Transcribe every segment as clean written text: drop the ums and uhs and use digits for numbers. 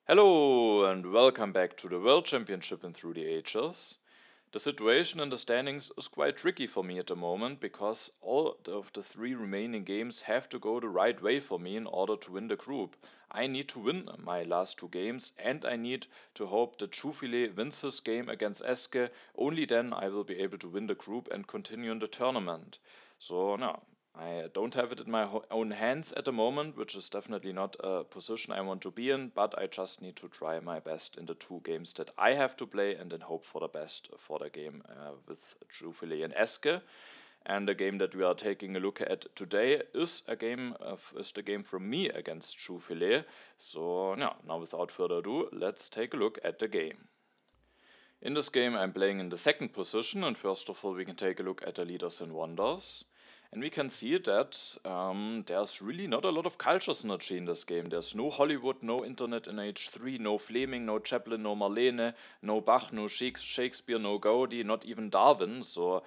Hello and welcome back to the World Championship in Through the Ages. The situation in the standings is quite tricky for me at the moment because all of the three remaining games have to go the right way for me in order to win the group. I need to win my last two games and I need to hope that ciufile wins his game against Eske. Only then I will be able to win the group and continue in the tournament. So now I don't have it in my own hands at the moment, which is definitely not a position I want to be in, but I just need to try my best in the two games that I have to play and then hope for the best for the game with ciufile and Eske. And the game that we are taking a look at today is the game from me against ciufile. So now without further ado, let's take a look at the game. In this game I'm playing in the second position, and first of all we can take a look at the leaders and wonders. And we can see that there's really not a lot of culture synergy in this game. There's no Hollywood, no internet in age 3, no Fleming, no Chaplin, no Marlene, no Bach, no Shakespeare, no Gaudi, not even Darwin. So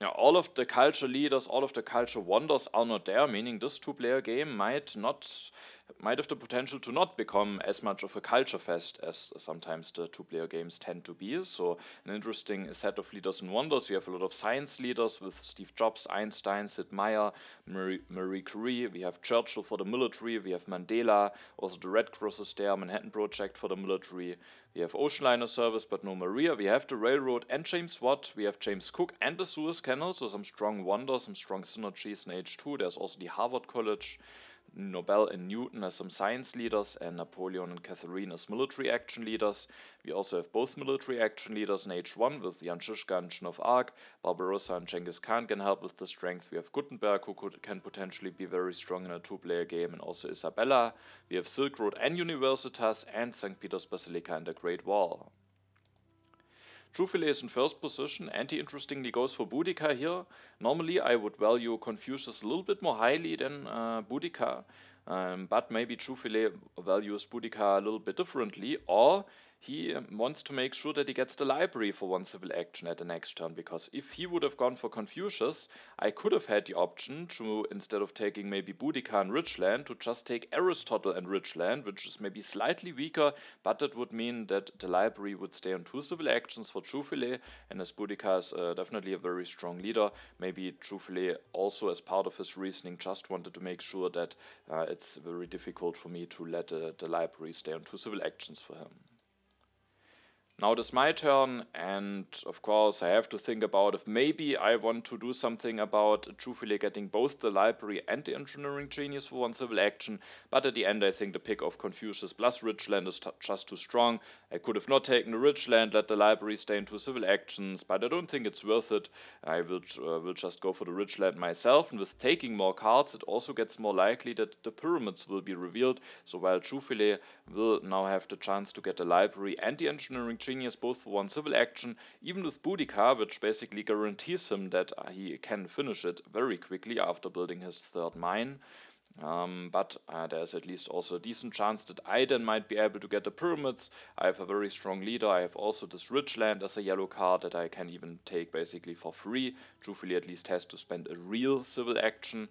yeah, all of the culture leaders, all of the culture wonders are not there, meaning this two-player game might have the potential to not become as much of a culture fest as sometimes the two-player games tend to be. So an interesting set of leaders and wonders. We have a lot of science leaders with Steve Jobs, Einstein, Sid Meier, Marie Curie. We have Churchill for the military. We have Mandela. Also the Red Cross is there. Manhattan Project for the military. We have ocean liner service, but no Maria. We have the railroad and James Watt. We have James Cook and the Suez Canal. So some strong wonders, some strong synergies in H2. There's also the Harvard College. Nobel and Newton as some science leaders, and Napoleon and Catherine as military action leaders. We also have both military action leaders in H1 with Jan Žižka and Joan of Arc. Barbarossa and Genghis Khan can help with the strength. We have Gutenberg, who can potentially be very strong in a two-player game, and also Isabella. We have Silk Road and Universitas, and St. Peter's Basilica and the Great Wall. ciufile is in first position, and he interestingly goes for Boudica here. Normally I would value Confucius a little bit more highly than Boudica, but maybe ciufile values Boudica a little bit differently, or he wants to make sure that he gets the library for one civil action at the next turn, because if he would have gone for Confucius, I could have had the option to, instead of taking maybe Boudica and Richland, to just take Aristotle and Richland, which is maybe slightly weaker, but that would mean that the library would stay on two civil actions for ciufile, and as Boudica is definitely a very strong leader, maybe ciufile also as part of his reasoning just wanted to make sure that it's very difficult for me to let the library stay on two civil actions for him. Now it is my turn, and of course I have to think about if maybe I want to do something about ciufile getting both the library and the engineering genius for one civil action, but at the end I think the pick of Confucius plus Richland is just too strong. I could have not taken the Richland, let the library stay in two civil actions, but I don't think it's worth it. I will just go for the Richland myself, and with taking more cards it also gets more likely that the pyramids will be revealed, so while ciufile will now have the chance to get the library and the engineering genius both for one civil action, even with Boudica, which basically guarantees him that he can finish it very quickly after building his third mine. But there's at least also a decent chance that I then might be able to get the pyramids. I have a very strong leader. I have also this Richland as a yellow card that I can even take basically for free. ciufile at least has to spend a real civil action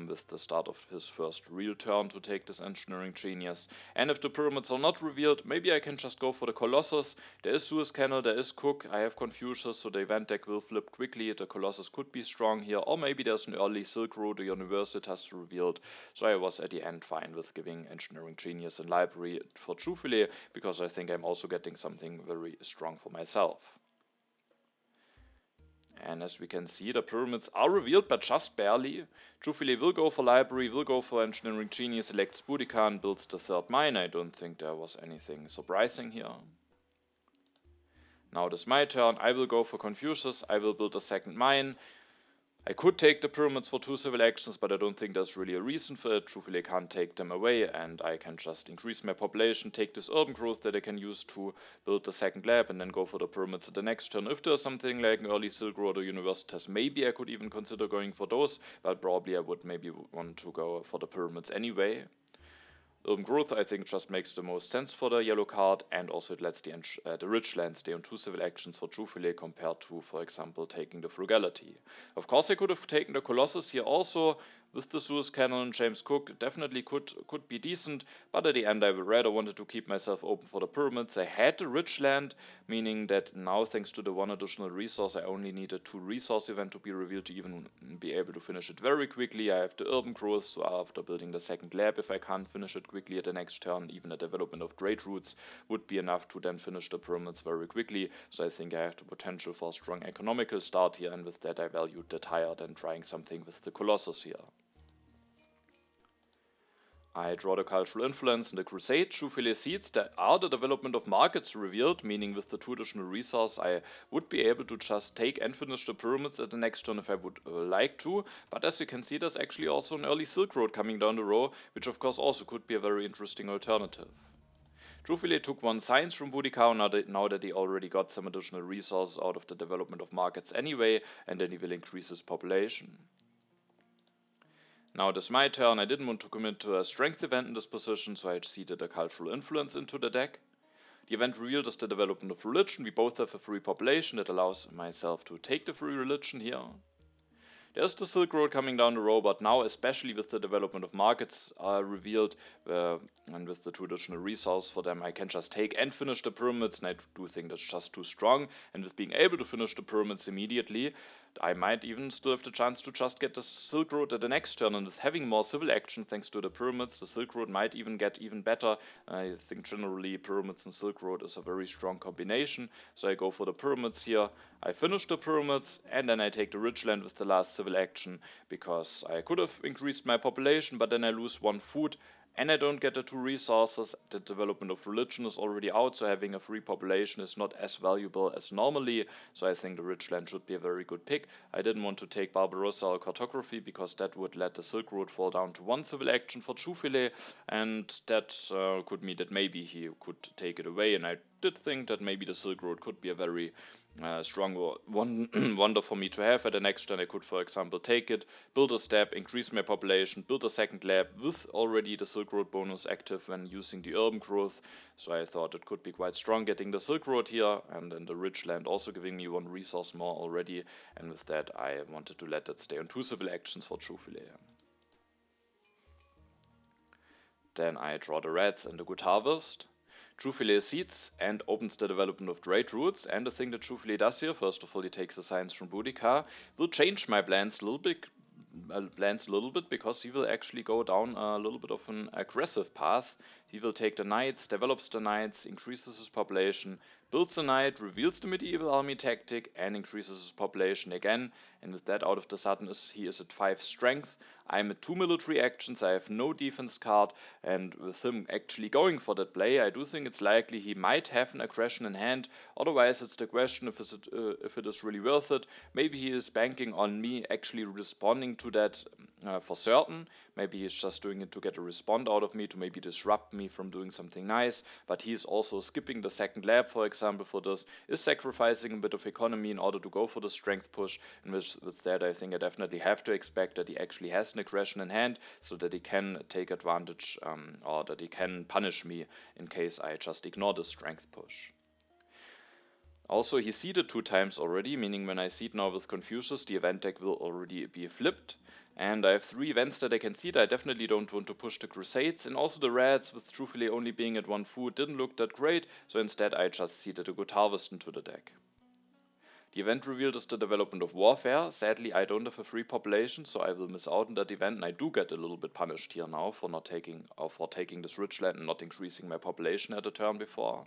with the start of his first real turn to take this engineering genius. And if the pyramids are not revealed, maybe I can just go for the Colossus. There is Suez Canal, there is Cook, I have Confucius, so the event deck will flip quickly. The Colossus could be strong here, or maybe there's an early Silk Road, the Universitas revealed. So I was at the end fine with giving engineering genius and library for ciufile, because I think I'm also getting something very strong for myself. And as we can see, the pyramids are revealed, but just barely. ciufile will go for library, will go for engineering genius, selects Boudica and builds the third mine. I don't think there was anything surprising here. Now it is my turn. I will go for Confucius. I will build a second mine. I could take the pyramids for two civil actions, but I don't think there's really a reason for it. ciufile can't take them away, and I can just increase my population, take this urban growth that I can use to build the second lab, and then go for the pyramids at the next turn. If there's something like an early Silk Road or Universitas, maybe I could even consider going for those, but probably I would maybe want to go for the pyramids anyway. Urban growth, I think, just makes the most sense for the yellow card, and also it lets the Richland stay on two civil actions for ciufile compared to, for example, taking the frugality. Of course, I could have taken the Colossus here also, With the Suez Canal, James Cook definitely could be decent, but at the end I rather wanted to keep myself open for the pyramids. I had the rich land, meaning that now thanks to the one additional resource I only needed 2 resource event to be revealed to even be able to finish it very quickly. I have the urban growth, so after building the second lab, if I can't finish it quickly at the next turn, even the development of trade routes would be enough to then finish the pyramids very quickly. So I think I have the potential for a strong economical start here, and with that I valued that higher than trying something with the Colossus here. I draw the cultural influence in the Crusade. Ciufile seeds that are the development of markets revealed, meaning with the 2 additional resource I would be able to just take and finish the pyramids at the next turn if I would like to. But as you can see, there's actually also an early Silk Road coming down the row, which of course also could be a very interesting alternative. Ciufile took 1 science from Boudicca now that he already got some additional resources out of the development of markets anyway, and then he will increase his population. Now it is my turn. I didn't want to commit to a strength event in this position, so I seeded a cultural influence into the deck. The event revealed is the development of religion. We both have a free population that allows myself to take the free religion here. There's the Silk Road coming down the road, but now especially with the development of markets revealed and with the 2 additional resources for them, I can just take and finish the pyramids, and I do think that's just too strong. And with being able to finish the pyramids immediately, I might even still have the chance to just get the Silk Road at the next turn, and with having more civil action thanks to the pyramids, the Silk Road might even get even better. I think generally pyramids and Silk Road is a very strong combination, so I go for the pyramids here. I finish the pyramids, and then I take the rich land with the last civil action, because I could have increased my population, but then I lose 1 food, and I don't get the 2 resources. The development of religion is already out, so having a free population is not as valuable as normally, so I think the rich land should be a very good pick. I didn't want to take Barbarossa or cartography, because that would let the Silk Road fall down to 1 civil action for Ciufile, and that could mean that maybe he could take it away, and I did think that maybe the Silk Road could be a very strong wonder for me to have. At the next turn I could, for example, take it, build a step, increase my population, build a second lab with already the Silk Road bonus active when using the urban growth, so I thought it could be quite strong getting the Silk Road here, and then the rich land also giving me 1 resource more already, and with that I wanted to let that stay on 2 civil actions for Ciufile. Then I draw the reds and the good harvest. Ciufile seeds and opens the development of trade routes, and the thing that Ciufile does here, first of all he takes the science from Boudicca, will change my plans a little bit, because he will actually go down a little bit of an aggressive path. He will take the knights, develops the knights, increases his population, builds the knight, reveals the medieval army tactic, and increases his population again, and with that out of the sudden he is at 5 strength. I'm at 2 military actions, I have no defense card, and with him actually going for that play, I do think it's likely he might have an aggression in hand. Otherwise it's the question if it is really worth it. Maybe he is banking on me actually responding to that for certain. Maybe he's just doing it to get a response out of me, to maybe disrupt me from doing something nice, but he's also skipping the second lab, for example, for this, is sacrificing a bit of economy in order to go for the strength push, and with that I think I definitely have to expect that he actually has an aggression in hand, so that he can take advantage or that he can punish me in case I just ignore the strength push. Also, he seeded 2 times already, meaning when I seed now with Confucius, the event deck will already be flipped. And I have 3 events that I can seed. I definitely don't want to push the Crusades, and also the reds, with Ciufile only being at 1 food, didn't look that great, so instead I just seeded a good harvest into the deck. The event revealed is the development of warfare. Sadly, I don't have a free population, so I will miss out on that event, and I do get a little bit punished here now for not taking this rich land and not increasing my population at the turn before.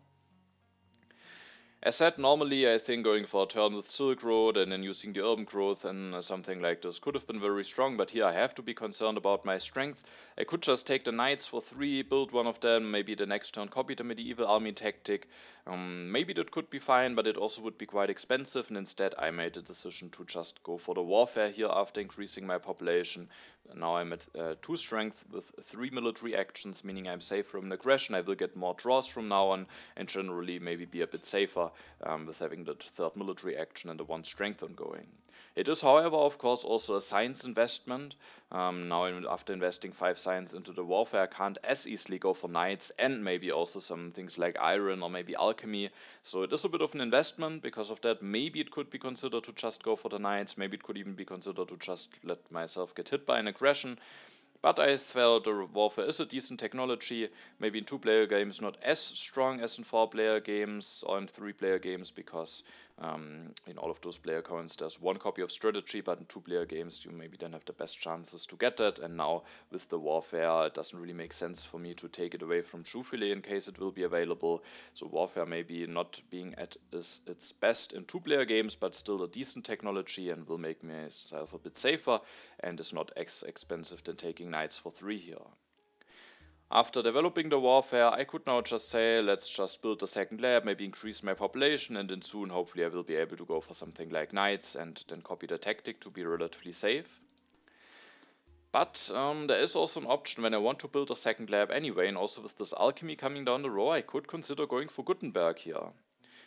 As said, normally I think going for a turn with Silk Road and then using the urban growth and something like this could have been very strong, but here I have to be concerned about my strength. I could just take the knights for 3, build one of them, maybe the next turn copy the medieval army tactic. Maybe that could be fine, but it also would be quite expensive, and instead I made the decision to just go for the warfare here after increasing my population. Now I'm at 2 strength with 3 military actions, meaning I'm safe from an aggression. I will get more draws from now on, and generally maybe be a bit safer with having the 3rd military action and the 1 strength ongoing. It is, however, of course, also a science investment. After investing 5 science into the warfare, I can't as easily go for knights and maybe also some things like iron or maybe alchemy. So it is a bit of an investment. Because of that, maybe it could be considered to just go for the knights. Maybe it could even be considered to just let myself get hit by an aggression. But I felt the warfare is a decent technology, maybe in 2-player games not as strong as in 4-player games or in 3-player games, because in all of those player counts there's 1 copy of strategy, but in 2-player games you maybe then have the best chances to get that. And now with the warfare, it doesn't really make sense for me to take it away from ciufile in case it will be available. So warfare maybe not being at its best in 2-player games, but still a decent technology and will make myself a bit safer and is not as expensive than taking knights for 3 here. After developing the warfare, I could now just say, let's just build a second lab, maybe increase my population, and then soon hopefully I will be able to go for something like knights and then copy the tactic to be relatively safe. But there is also an option when I want to build a second lab anyway, and also with this alchemy coming down the road, I could consider going for Gutenberg here.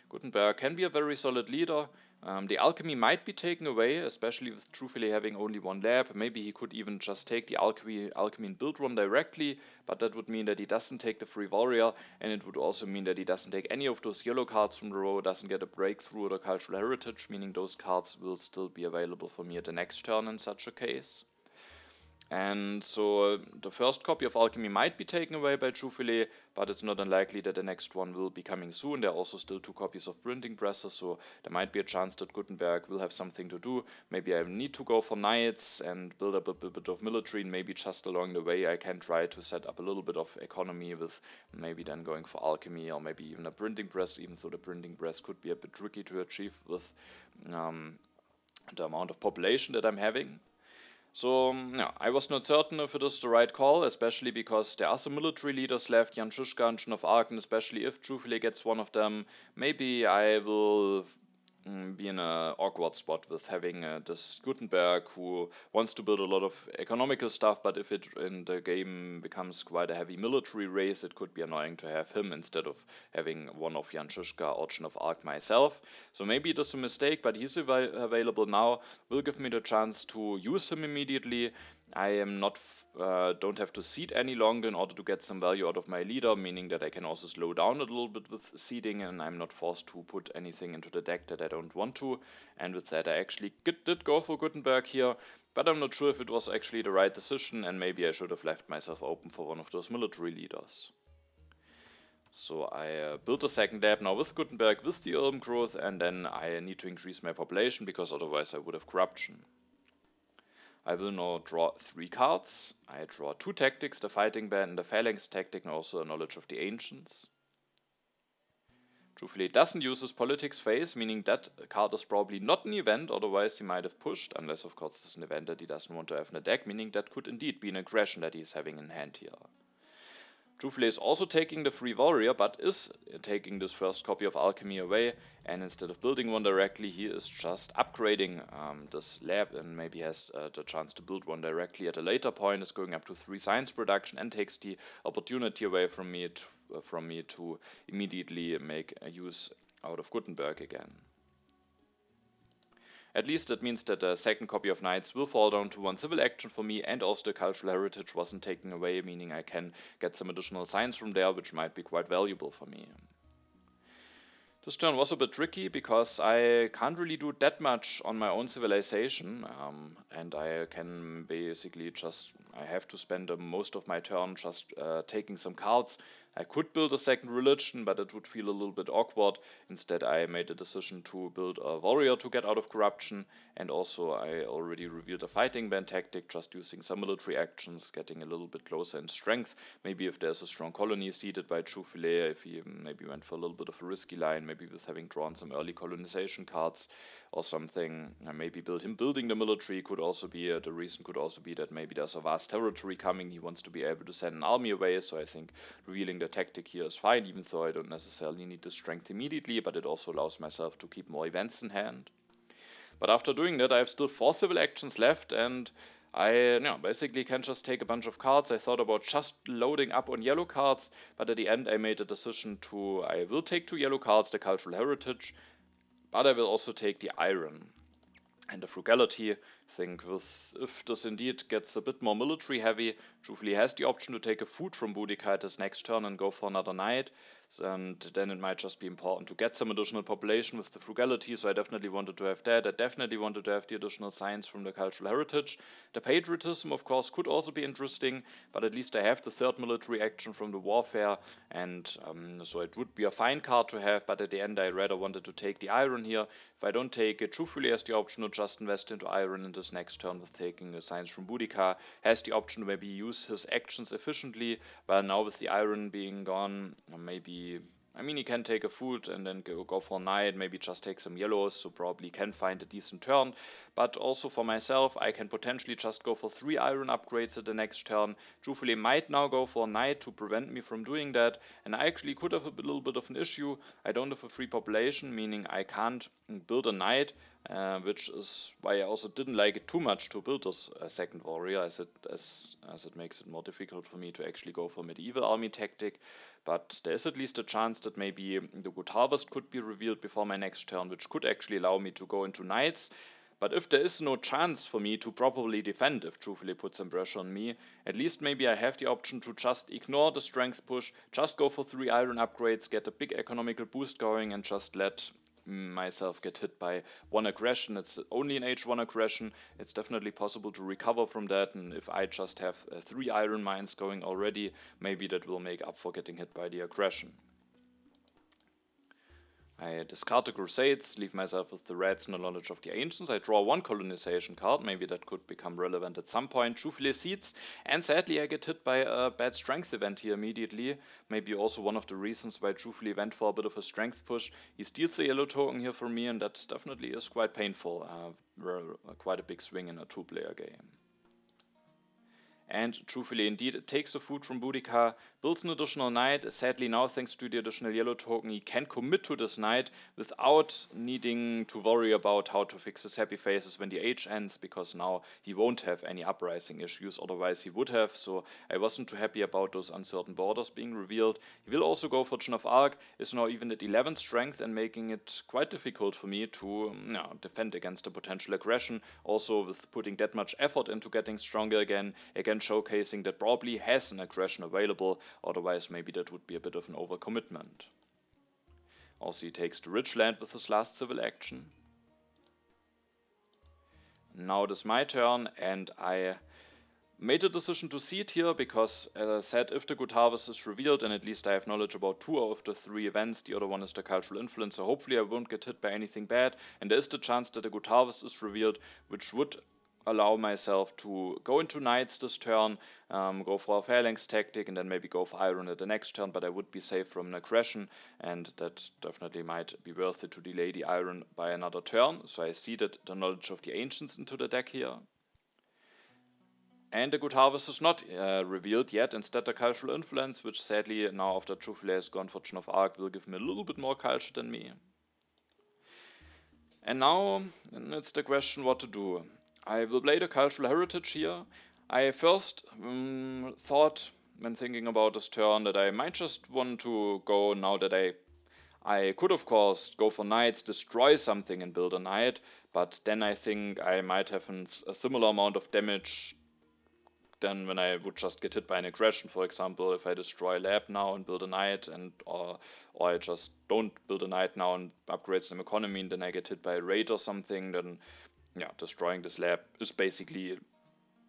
Gutenberg can be a very solid leader. The alchemy might be taken away, especially with ciufile having only 1 lab. Maybe he could even just take the alchemy and build one directly, but that would mean that he doesn't take the free warrior, and it would also mean that he doesn't take any of those yellow cards from the row, doesn't get a breakthrough or the cultural heritage, meaning those cards will still be available for me at the next turn in such a case. And so the first copy of alchemy might be taken away by ciufile, but it's not unlikely that the next one will be coming soon. There are also still 2 copies of printing presses, so there might be a chance that Gutenberg will have something to do. Maybe I need to go for knights and build up a bit of military, and maybe just along the way I can try to set up a little bit of economy with maybe then going for alchemy or maybe even a printing press, even though the printing press could be a bit tricky to achieve with the amount of population that I'm having. So, yeah, I was not certain if it is the right call, especially because there are some military leaders left, Jan Žižka and Joan of Arc, and especially if ciufile gets one of them, maybe I will be in an awkward spot with having this Gutenberg who wants to build a lot of economical stuff, but if it in the game becomes quite a heavy military race, it could be annoying to have him instead of having one of Jan Žižka or Joan of Arc myself. So maybe it is a mistake, but he's available now, will give me the chance to use him immediately. I am not don't have to seed any longer in order to get some value out of my leader, meaning that I can also slow down a little bit with seeding, and I'm not forced to put anything into the deck that I don't want to. And with that, I actually did go for Gutenberg here, but I'm not sure if it was actually the right decision, and maybe I should have left myself open for one of those military leaders. So I built a second lab now with Gutenberg, with the urban growth, and then I need to increase my population, because otherwise I would have corruption. I will now draw 3 cards. I draw 2 tactics, the fighting band and the phalanx tactic, and also a knowledge of the ancients. ciufile doesn't use his politics phase, meaning that card is probably not an event, otherwise he might have pushed, unless of course it's an event that he doesn't want to have in the deck, meaning that could indeed be an aggression that he's having in hand here. ciufile is also taking the free warrior, but is taking this first copy of alchemy away, and instead of building one directly, he is just upgrading this lab, and maybe has the chance to build one directly at a later point, is going up to 3 science production, and takes the opportunity away from me to immediately make a use out of Gutenberg again. At least that means that the second copy of Knights will fall down to 1 civil action for me, and also the cultural heritage wasn't taken away, meaning I can get some additional science from there, which might be quite valuable for me. This turn was a bit tricky, because I can't really do that much on my own civilization, and I can basically I have to spend most of my turn just taking some cards. I could build a second religion, but it would feel a little bit awkward. Instead, I made a decision to build a warrior to get out of corruption, and also I already revealed a fighting band tactic, just using some military actions, getting a little bit closer in strength. Maybe if there's a strong colony seeded by ciufile, if he maybe went for a little bit of a risky line, maybe with having drawn some early colonization cards or something. Maybe building the military could also be the reason could also be that maybe there's a vast territory coming. He wants to be able to send an army away, so I think revealing the tactic here is fine, even though I don't necessarily need the strength immediately, but it also allows myself to keep more events in hand. But after doing that, I have still 4 civil actions left, and I basically can just take a bunch of cards. I thought about just loading up on yellow cards, but at the end I made a decision I will take 2 yellow cards, the cultural heritage, but I will also take the iron. And the frugality, think if this indeed gets a bit more military heavy, Jubilee has the option to take a food from Boudica at his next turn and go for another knight. And then it might just be important to get some additional population with the frugality, so I definitely wanted to have that. I definitely wanted to have the additional science from the cultural heritage. The patriotism, of course, could also be interesting, but at least I have the third military action from the warfare, and so it would be a fine card to have, but at the end I rather wanted to take the iron here. If I don't take it, truthfully has the option to just invest into iron in this next turn with taking a science from Boudica, has the option to maybe use his actions efficiently, but now with the iron being gone, maybe, I mean, he can take a food and then go for a knight, maybe just take some yellows, so probably can find a decent turn. But also for myself, I can potentially just go for 3 iron upgrades at the next turn. Truthfully might now go for a knight to prevent me from doing that, and I actually could have a little bit of an issue. I don't have a free population, meaning I can't build a knight, which is why I also didn't like it too much to build this second warrior, as it makes it more difficult for me to actually go for medieval army tactic. But there is at least a chance that maybe the Good Harvest could be revealed before my next turn, which could actually allow me to go into knights. But if there is no chance for me to properly defend, if Truthfully puts some pressure on me, at least maybe I have the option to just ignore the strength push, just go for 3 iron upgrades, get a big economical boost going, and just let myself get hit by 1 aggression. It's only an H1 aggression. It's definitely possible to recover from that, and if I just have 3 iron mines going already, maybe that will make up for getting hit by the aggression. I discard the Crusades, leave myself with the Reds and the Knowledge of the Ancients. I draw 1 colonization card, maybe that could become relevant at some point. Truthfully Seeds, and sadly I get hit by a bad strength event here immediately. Maybe also one of the reasons why Truthfully went for a bit of a strength push. He steals a yellow token here from me, and that definitely is quite painful. Quite a big swing in a 2-player game. And truthfully, indeed, it takes the food from Boudica, builds an additional knight. Sadly, now thanks to the additional yellow token, he can commit to this knight without needing to worry about how to fix his happy faces when the age ends, because now he won't have any uprising issues, otherwise he would have. So I wasn't too happy about those uncertain borders being revealed. He will also go for Joan of Arc, is now even at 11 strength and making it quite difficult for me to defend against a potential aggression. Also with putting that much effort into getting stronger again showcasing that probably has an aggression available, otherwise maybe that would be a bit of an overcommitment. Also he takes the rich land with his last civil action. Now it is my turn, and I made a decision to seed here because, as I said, if the Good Harvest is revealed, and at least I have knowledge about 2 of the 3 events, the other one is the cultural influence, so hopefully I won't get hit by anything bad, and there is the chance that the Good Harvest is revealed, which would allow myself to go into knights this turn, go for a phalanx tactic, and then maybe go for iron at the next turn, but I would be safe from an aggression, and that definitely might be worth it to delay the iron by another turn. So I seeded the Knowledge of the Ancients into the deck here. And the Good Harvest is not revealed yet. Instead, the Cultural Influence, which sadly now after Truthfully has gone for Joan of Arc, will give me a little bit more culture than me. And now it's the question what to do. I will play the cultural heritage here. I first thought, when thinking about this turn, that I might just want to go, now that I could of course go for knights, destroy something and build a knight, but then I think I might have a similar amount of damage than when I would just get hit by an aggression. For example, if I destroy lab now and build a knight, or I just don't build a knight now and upgrade some economy, and then I get hit by a raid or something, then yeah, destroying this lab is basically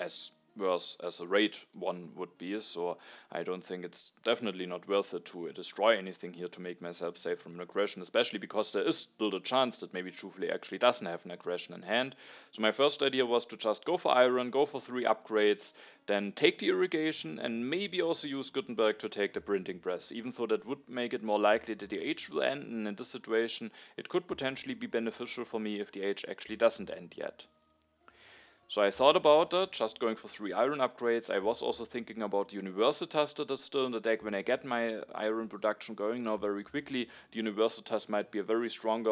as worse as a raid one would be, so I don't think it's definitely not worth it to destroy anything here to make myself safe from an aggression, especially because there is still the chance that maybe Truthfully actually doesn't have an aggression in hand. So my first idea was to just go for iron, go for 3 upgrades, then take the irrigation, and maybe also use Gutenberg to take the printing press, even though that would make it more likely that the age will end, and in this situation it could potentially be beneficial for me if the age actually doesn't end yet. So I thought about that, just going for 3 iron upgrades. I was also thinking about the Universitas that is still in the deck. When I get my iron production going now very quickly, the Universitas might be a very strong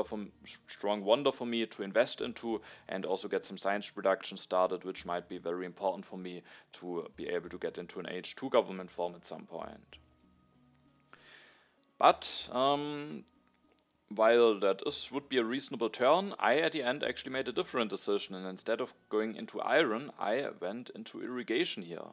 wonder for me to invest into, and also get some science production started, which might be very important for me to be able to get into an H2 government form at some point. But while would be a reasonable turn, I at the end actually made a different decision, and instead of going into iron, I went into irrigation here.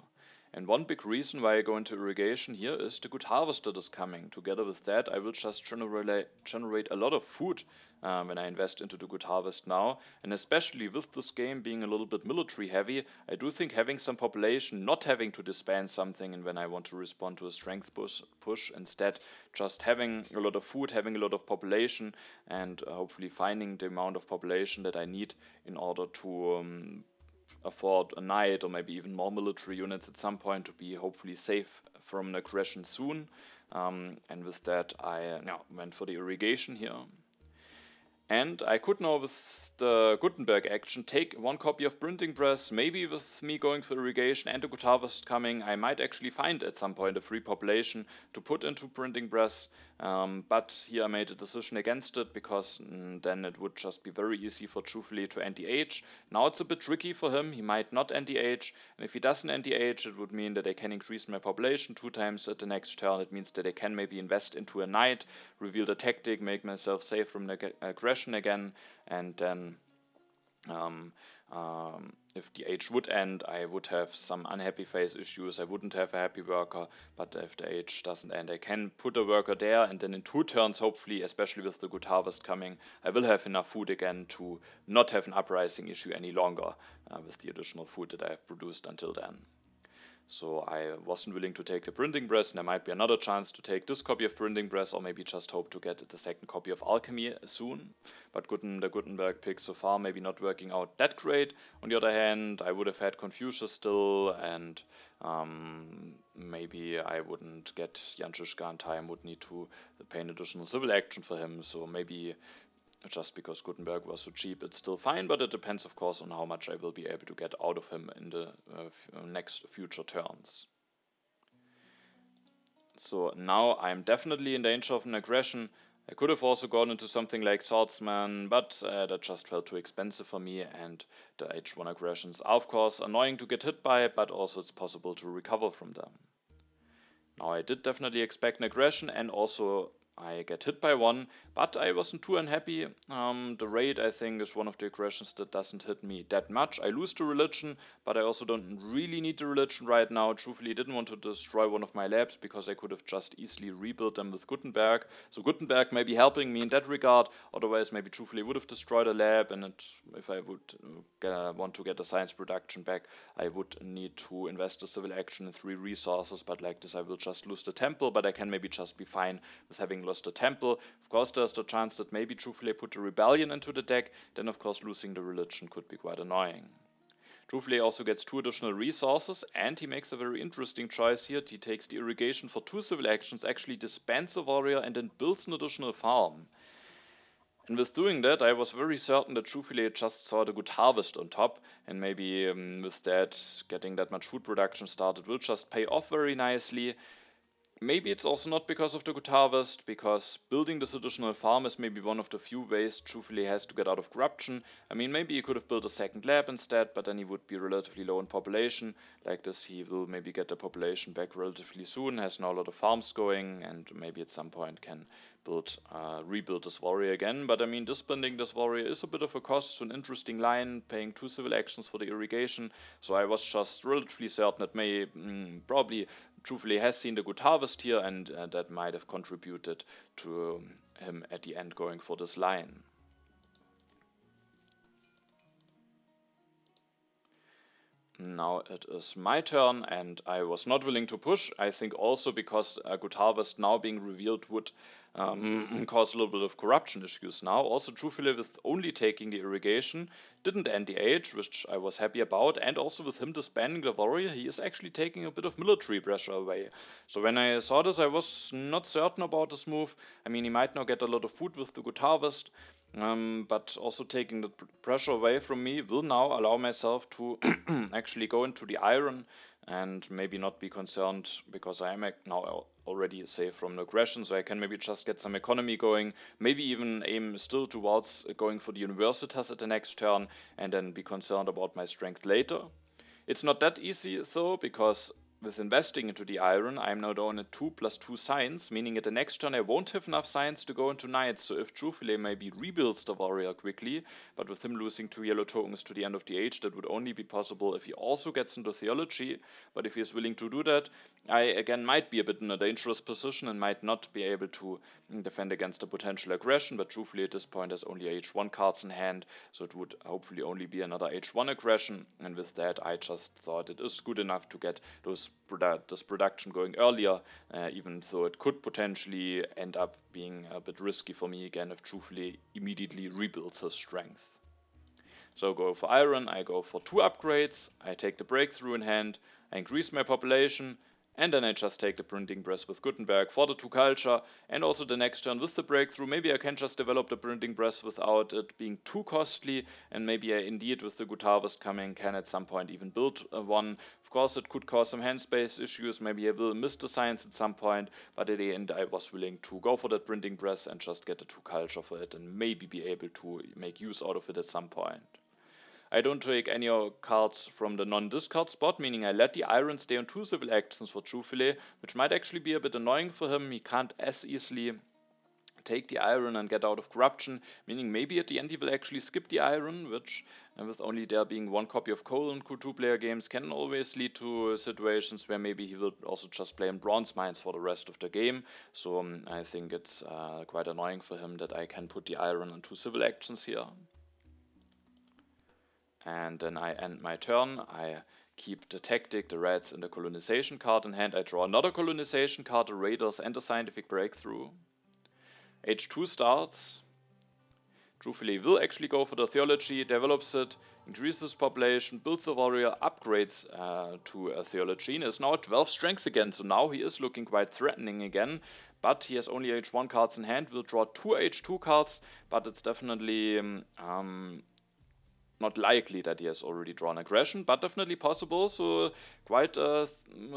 And one big reason why I go into irrigation here is the good harvest that is coming. Together with that, I will just generate a lot of food when I invest into the good harvest now. And especially with this game being a little bit military heavy, I do think having some population, not having to disband something and when I want to respond to a strength push instead just having a lot of food, having a lot of population, and hopefully finding the amount of population that I need in order to afford a knight or maybe even more military units at some point to be hopefully safe from an aggression soon. And with that, I went for the irrigation here. And I could now, with the Gutenberg action, take one copy of printing press. Maybe with me going for irrigation and a good harvest coming, I might actually find at some point a free population to put into printing press. But here I made a decision against it because then it would just be very easy for ciufile to NDH. Now it's a bit tricky for him. He might not NDH, and if he doesn't NDH, it would mean that I can increase my population 2 times at the next turn. It means that I can maybe invest into a knight, reveal the tactic, make myself safe from the aggression again, and then if the age would end, I would have some unhappy phase issues. I wouldn't have a happy worker, but if the age doesn't end, I can put a worker there, and then in 2 turns, hopefully, especially with the good harvest coming, I will have enough food again to not have an uprising issue any longer with the additional food that I have produced until then. So I wasn't willing to take the printing press, and there might be another chance to take this copy of printing press, or maybe just hope to get the second copy of alchemy soon. But the Gutenberg pick so far maybe not working out that great. On the other hand, I would have had Confucius still, and maybe I wouldn't get Jan Žižka in time, would need to pay an additional civil action for him, so maybe just because Gutenberg was so cheap, it's still fine, but it depends, of course, on how much I will be able to get out of him in the next future turns. So now I'm definitely in danger of an aggression. I could have also gone into something like Swordsman, but that just felt too expensive for me, and the H1 aggressions are, of course, annoying to get hit by, but also it's possible to recover from them. Now I did definitely expect an aggression, and also I get hit by one, but I wasn't too unhappy. The raid, I think, is one of the aggressions that doesn't hit me that much. I lose the religion, but I also don't really need the religion right now. Truthfully, I didn't want to destroy one of my labs because I could have just easily rebuilt them with Gutenberg. So Gutenberg may be helping me in that regard. Otherwise, maybe truthfully would have destroyed a lab, and if I would want to get a science production back, I would need to invest a civil action in 3 resources. But like this, I will just lose the temple, but I can maybe just be fine with having lost the temple. Of course, there's the chance that maybe truthfully I put a rebellion into the deck, then of course losing the religion could be quite annoying. Truthfully also gets 2 additional resources, and he makes a very interesting choice here. He takes the irrigation for 2 civil actions, actually disbands a warrior, and then builds an additional farm. And with doing that, I was very certain that truthfully just saw the good harvest on top, and maybe with that, getting that much food production started will just pay off very nicely. Maybe it's also not because of the good harvest, because building this additional farm is maybe one of the few ways truthfully has to get out of corruption. I mean, maybe he could have built a second lab instead, but then he would be relatively low in population. Like this, he will maybe get the population back relatively soon, has now a lot of farms going, and maybe at some point can rebuild this warrior again. But I mean, disbanding this warrior is a bit of a cost, so an interesting line, paying 2 civil actions for the irrigation. So I was just relatively certain that may probably truthfully has seen the good harvest here, and that might have contributed to him at the end going for this line. Now it is my turn, and I was not willing to push. I think also because a good harvest now being revealed would cause a little bit of corruption issues now. Also, truthfully, with only taking the irrigation, didn't end the age, which I was happy about, and also with him disbanding the warrior, he is actually taking a bit of military pressure away. So when I saw this, I was not certain about this move. I mean, he might now get a lot of food with the good harvest, but also taking the pressure away from me will now allow myself to actually go into the iron and maybe not be concerned because I am now already safe from aggression, so I can maybe just get some economy going, maybe even aim still towards going for the universitas at the next turn and then be concerned about my strength later. It's not that easy though, because with investing into the iron, I'm now down at 2 plus 2 science, meaning at the next turn I won't have enough science to go into knights, so if ciufile maybe rebuilds the warrior quickly, but with him losing 2 yellow tokens to the end of the age, that would only be possible if he also gets into theology, but if he is willing to do that, I again might be a bit in a dangerous position and might not be able to defend against a potential aggression, but ciufile at this point has only H1 cards in hand, so it would hopefully only be another H1 aggression, and with that I just thought it is good enough to get this production going earlier, even though it could potentially end up being a bit risky for me again if ciufile immediately rebuilds his strength. So go for iron, I go for 2 upgrades, I take the breakthrough in hand, I increase my population, and then I just take the printing press with Gutenberg for the 2 culture, and also the next turn with the breakthrough, maybe I can just develop the printing press without it being too costly, and maybe I indeed with the good harvest coming can at some point even build one. Of course it could cause some hand space issues, maybe I will miss the science at some point, but at the end I was willing to go for that printing press and just get the 2 culture for it and maybe be able to make use out of it at some point. I don't take any cards from the non-discard spot, meaning I let the iron stay on 2 civil actions for ciufile, which might actually be a bit annoying for him. He can't as easily take the iron and get out of corruption, meaning maybe at the end he will actually skip the iron, which with only there being 1 copy of coal in two-player games can always lead to situations where maybe he will also just play in bronze mines for the rest of the game. So I think it's quite annoying for him that I can put the iron on 2 civil actions here. And then I end my turn, I keep the tactic, the reds, and the colonization card in hand. I draw another colonization card, the raiders, and the scientific breakthrough. H2 starts. ciufile will actually go for the theology, develops it, increases population, builds a warrior, upgrades to a theology, and is now at 12 strength again, so now he is looking quite threatening again, but he has only H1 cards in hand, will draw 2 H2 cards, but it's definitely not likely that he has already drawn aggression, but definitely possible, so quite a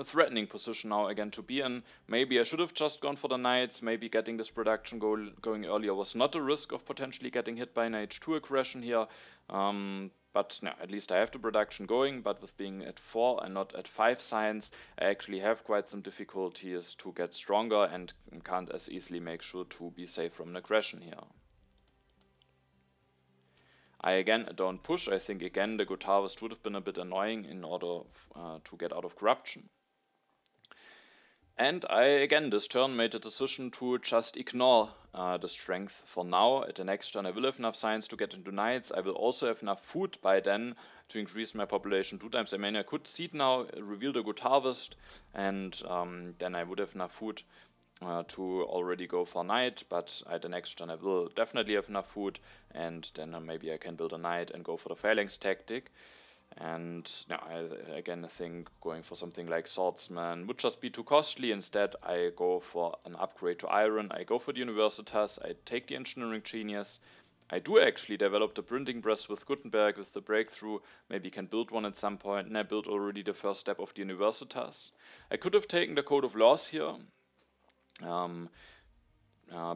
threatening position now again to be in. Maybe I should have just gone for the knights, maybe getting this production going earlier was not a risk of potentially getting hit by an H2 aggression here, but no, at least I have the production going, but with being at 4 and not at 5 science, I actually have quite some difficulties to get stronger and can't as easily make sure to be safe from an aggression here. I again don't push. I think again the good harvest would have been a bit annoying in order to get out of corruption. And I again this turn made the decision to just ignore the strength for now. At the next turn I will have enough science to get into knights. I will also have enough food by then to increase my population 2 times. I mean I could seed now, reveal the good harvest, and then I would have enough food to already go for knight, but at the next turn I will definitely have enough food, and then maybe I can build a knight and go for the phalanx tactic. And now I again think going for something like swordsman would just be too costly. Instead I go for an upgrade to iron, I go for the universitas, I take the engineering genius. I do actually develop the printing press with Gutenberg with the breakthrough, maybe can build one at some point, and I built already the first step of the universitas. I could have taken the code of laws here,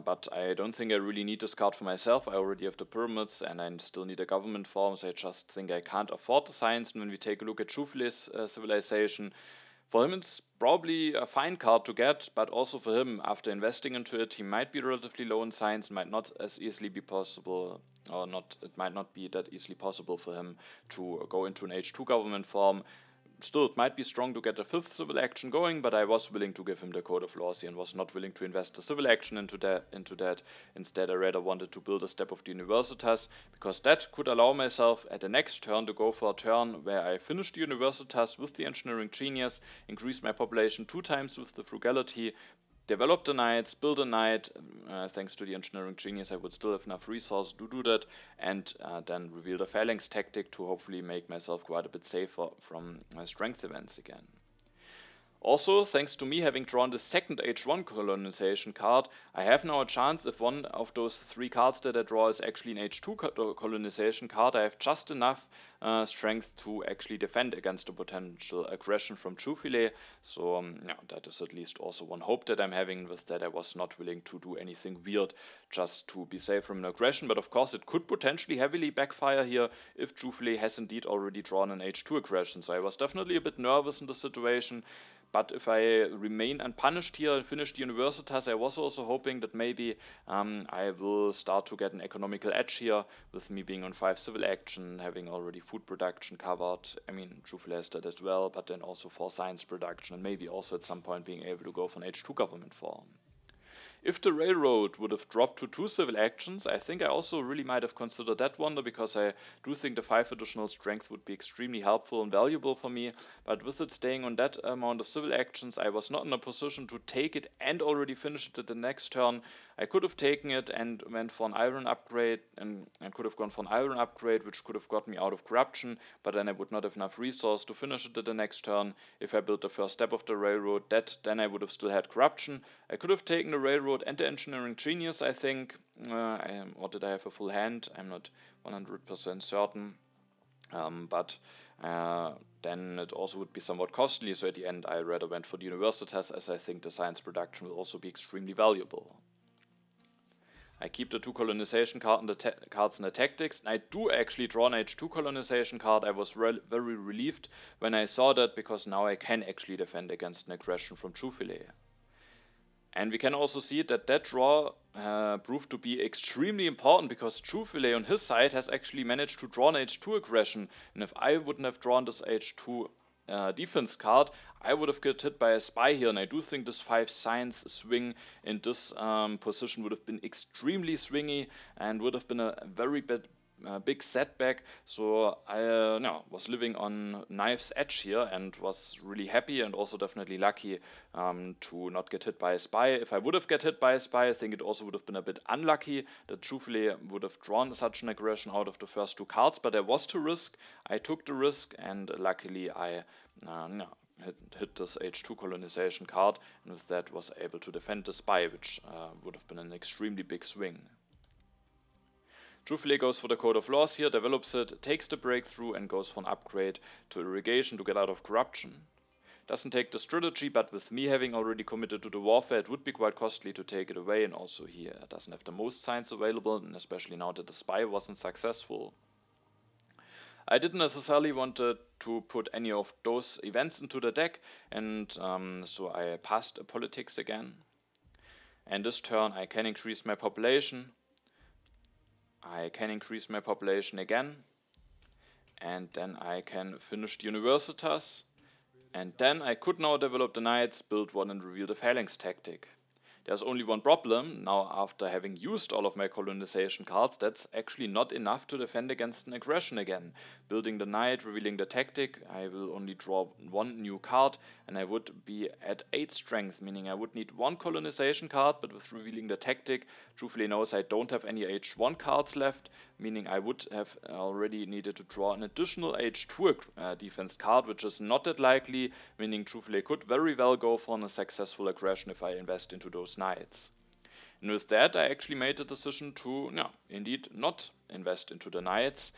but I don't think I really need this card for myself. I already have the pyramids and I still need a government form, so I just think I can't afford the science. And when we take a look at ciufile's civilization, for him it's probably a fine card to get, but also for him, after investing into it, he might be relatively low in science, might not as easily be possible, or not, it might not be that easily possible for him to go into an H2 government form. Still, it might be strong to get a 5th civil action going, but I was willing to give him the Code of Laws here and was not willing to invest a civil action into that. Instead, I rather wanted to build a step of the Universitas, because that could allow myself at the next turn to go for a turn where I finish the Universitas with the Engineering Genius, increase my population 2 times with the Frugality, develop the knights, build a knight. Thanks to the Engineering Genius I would still have enough resources to do that, and then reveal the phalanx tactic to hopefully make myself quite a bit safer from my strength events again. Also, thanks to me having drawn the second H1 colonization card, I have now a chance if one of those 3 cards that I draw is actually an H2 colonization card, I have just enough strength to actually defend against a potential aggression from ciufile. So yeah, that is at least also one hope that I'm having with that. I was not willing to do anything weird just to be safe from an aggression, but of course it could potentially heavily backfire here if ciufile has indeed already drawn an H2 aggression. So I was definitely a bit nervous in the situation. but if I remain unpunished here and finish the universitas, I was also hoping that maybe I will start to get an economical edge here, with me being on 5 civil action, having already food production covered. I mean, JEFABOSAMA has that as well, but then also for science production, and maybe also at some point being able to go for an H2 government form. If the railroad would have dropped to 2 civil actions, I think I also really might have considered that one, because I do think the 5 additional strength would be extremely helpful and valuable for me, but with it staying on that amount of civil actions, I was not in a position to take it and already finish it at the next turn. I could have taken it and went for an iron upgrade, and could have gone for an iron upgrade, which could have got me out of corruption, but then I would not have enough resource to finish it at the next turn. If I built the first step of the railroad, then I would have still had corruption. I could have taken the railroad and the engineering genius, I think, or did I have a full hand? I'm not 100% certain, but then it also would be somewhat costly, so at the end I rather went for the universitas, as I think the science production will also be extremely valuable. I keep the 2 colonization cards in the tactics, and I do actually draw an H2 colonization card. I was very relieved when I saw that, because now I can actually defend against an aggression from ciufile. And we can also see that draw proved to be extremely important, because ciufile on his side has actually managed to draw an H2 aggression, and if I wouldn't have drawn this H2 defense card, I would have get hit by a spy here, and I do think this 5 science swing in this position would have been extremely swingy and would have been a very big setback. So I was living on knife's edge here and was really happy, and also definitely lucky to not get hit by a spy. If I would have get hit by a spy, I think it also would have been a bit unlucky that ciufile would have drawn such an aggression out of the first 2 cards, but there was to risk. I took the risk, and luckily I hit this H2 colonization card, and with that was able to defend the spy, which would have been an extremely big swing. ciufile goes for the code of laws here, develops it, takes the breakthrough, and goes for an upgrade to irrigation to get out of corruption. Doesn't take the strategy, but with me having already committed to the warfare, it would be quite costly to take it away, and also here it doesn't have the most science available, and especially now that the spy wasn't successful. I didn't necessarily want to put any of those events into the deck, and so I passed a politics again. And this turn I can increase my population. I can increase my population again, and then I can finish the universitas, and then I could now develop the knights, build one, and reveal the phalanx tactic. There's only one problem. Now, after having used all of my colonization cards, that's actually not enough to defend against an aggression again. Building the knight, revealing the tactic, I will only draw 1 new card, and I would be at 8 strength, meaning I would need 1 colonization card, but with revealing the tactic, ciufile knows I don't have any H1 cards left, meaning I would have already needed to draw an additional H2 defense card, which is not that likely, meaning ciufile could very well go for a successful aggression if I invest into those knights. And with that, I actually made the decision to, indeed not invest into the knights,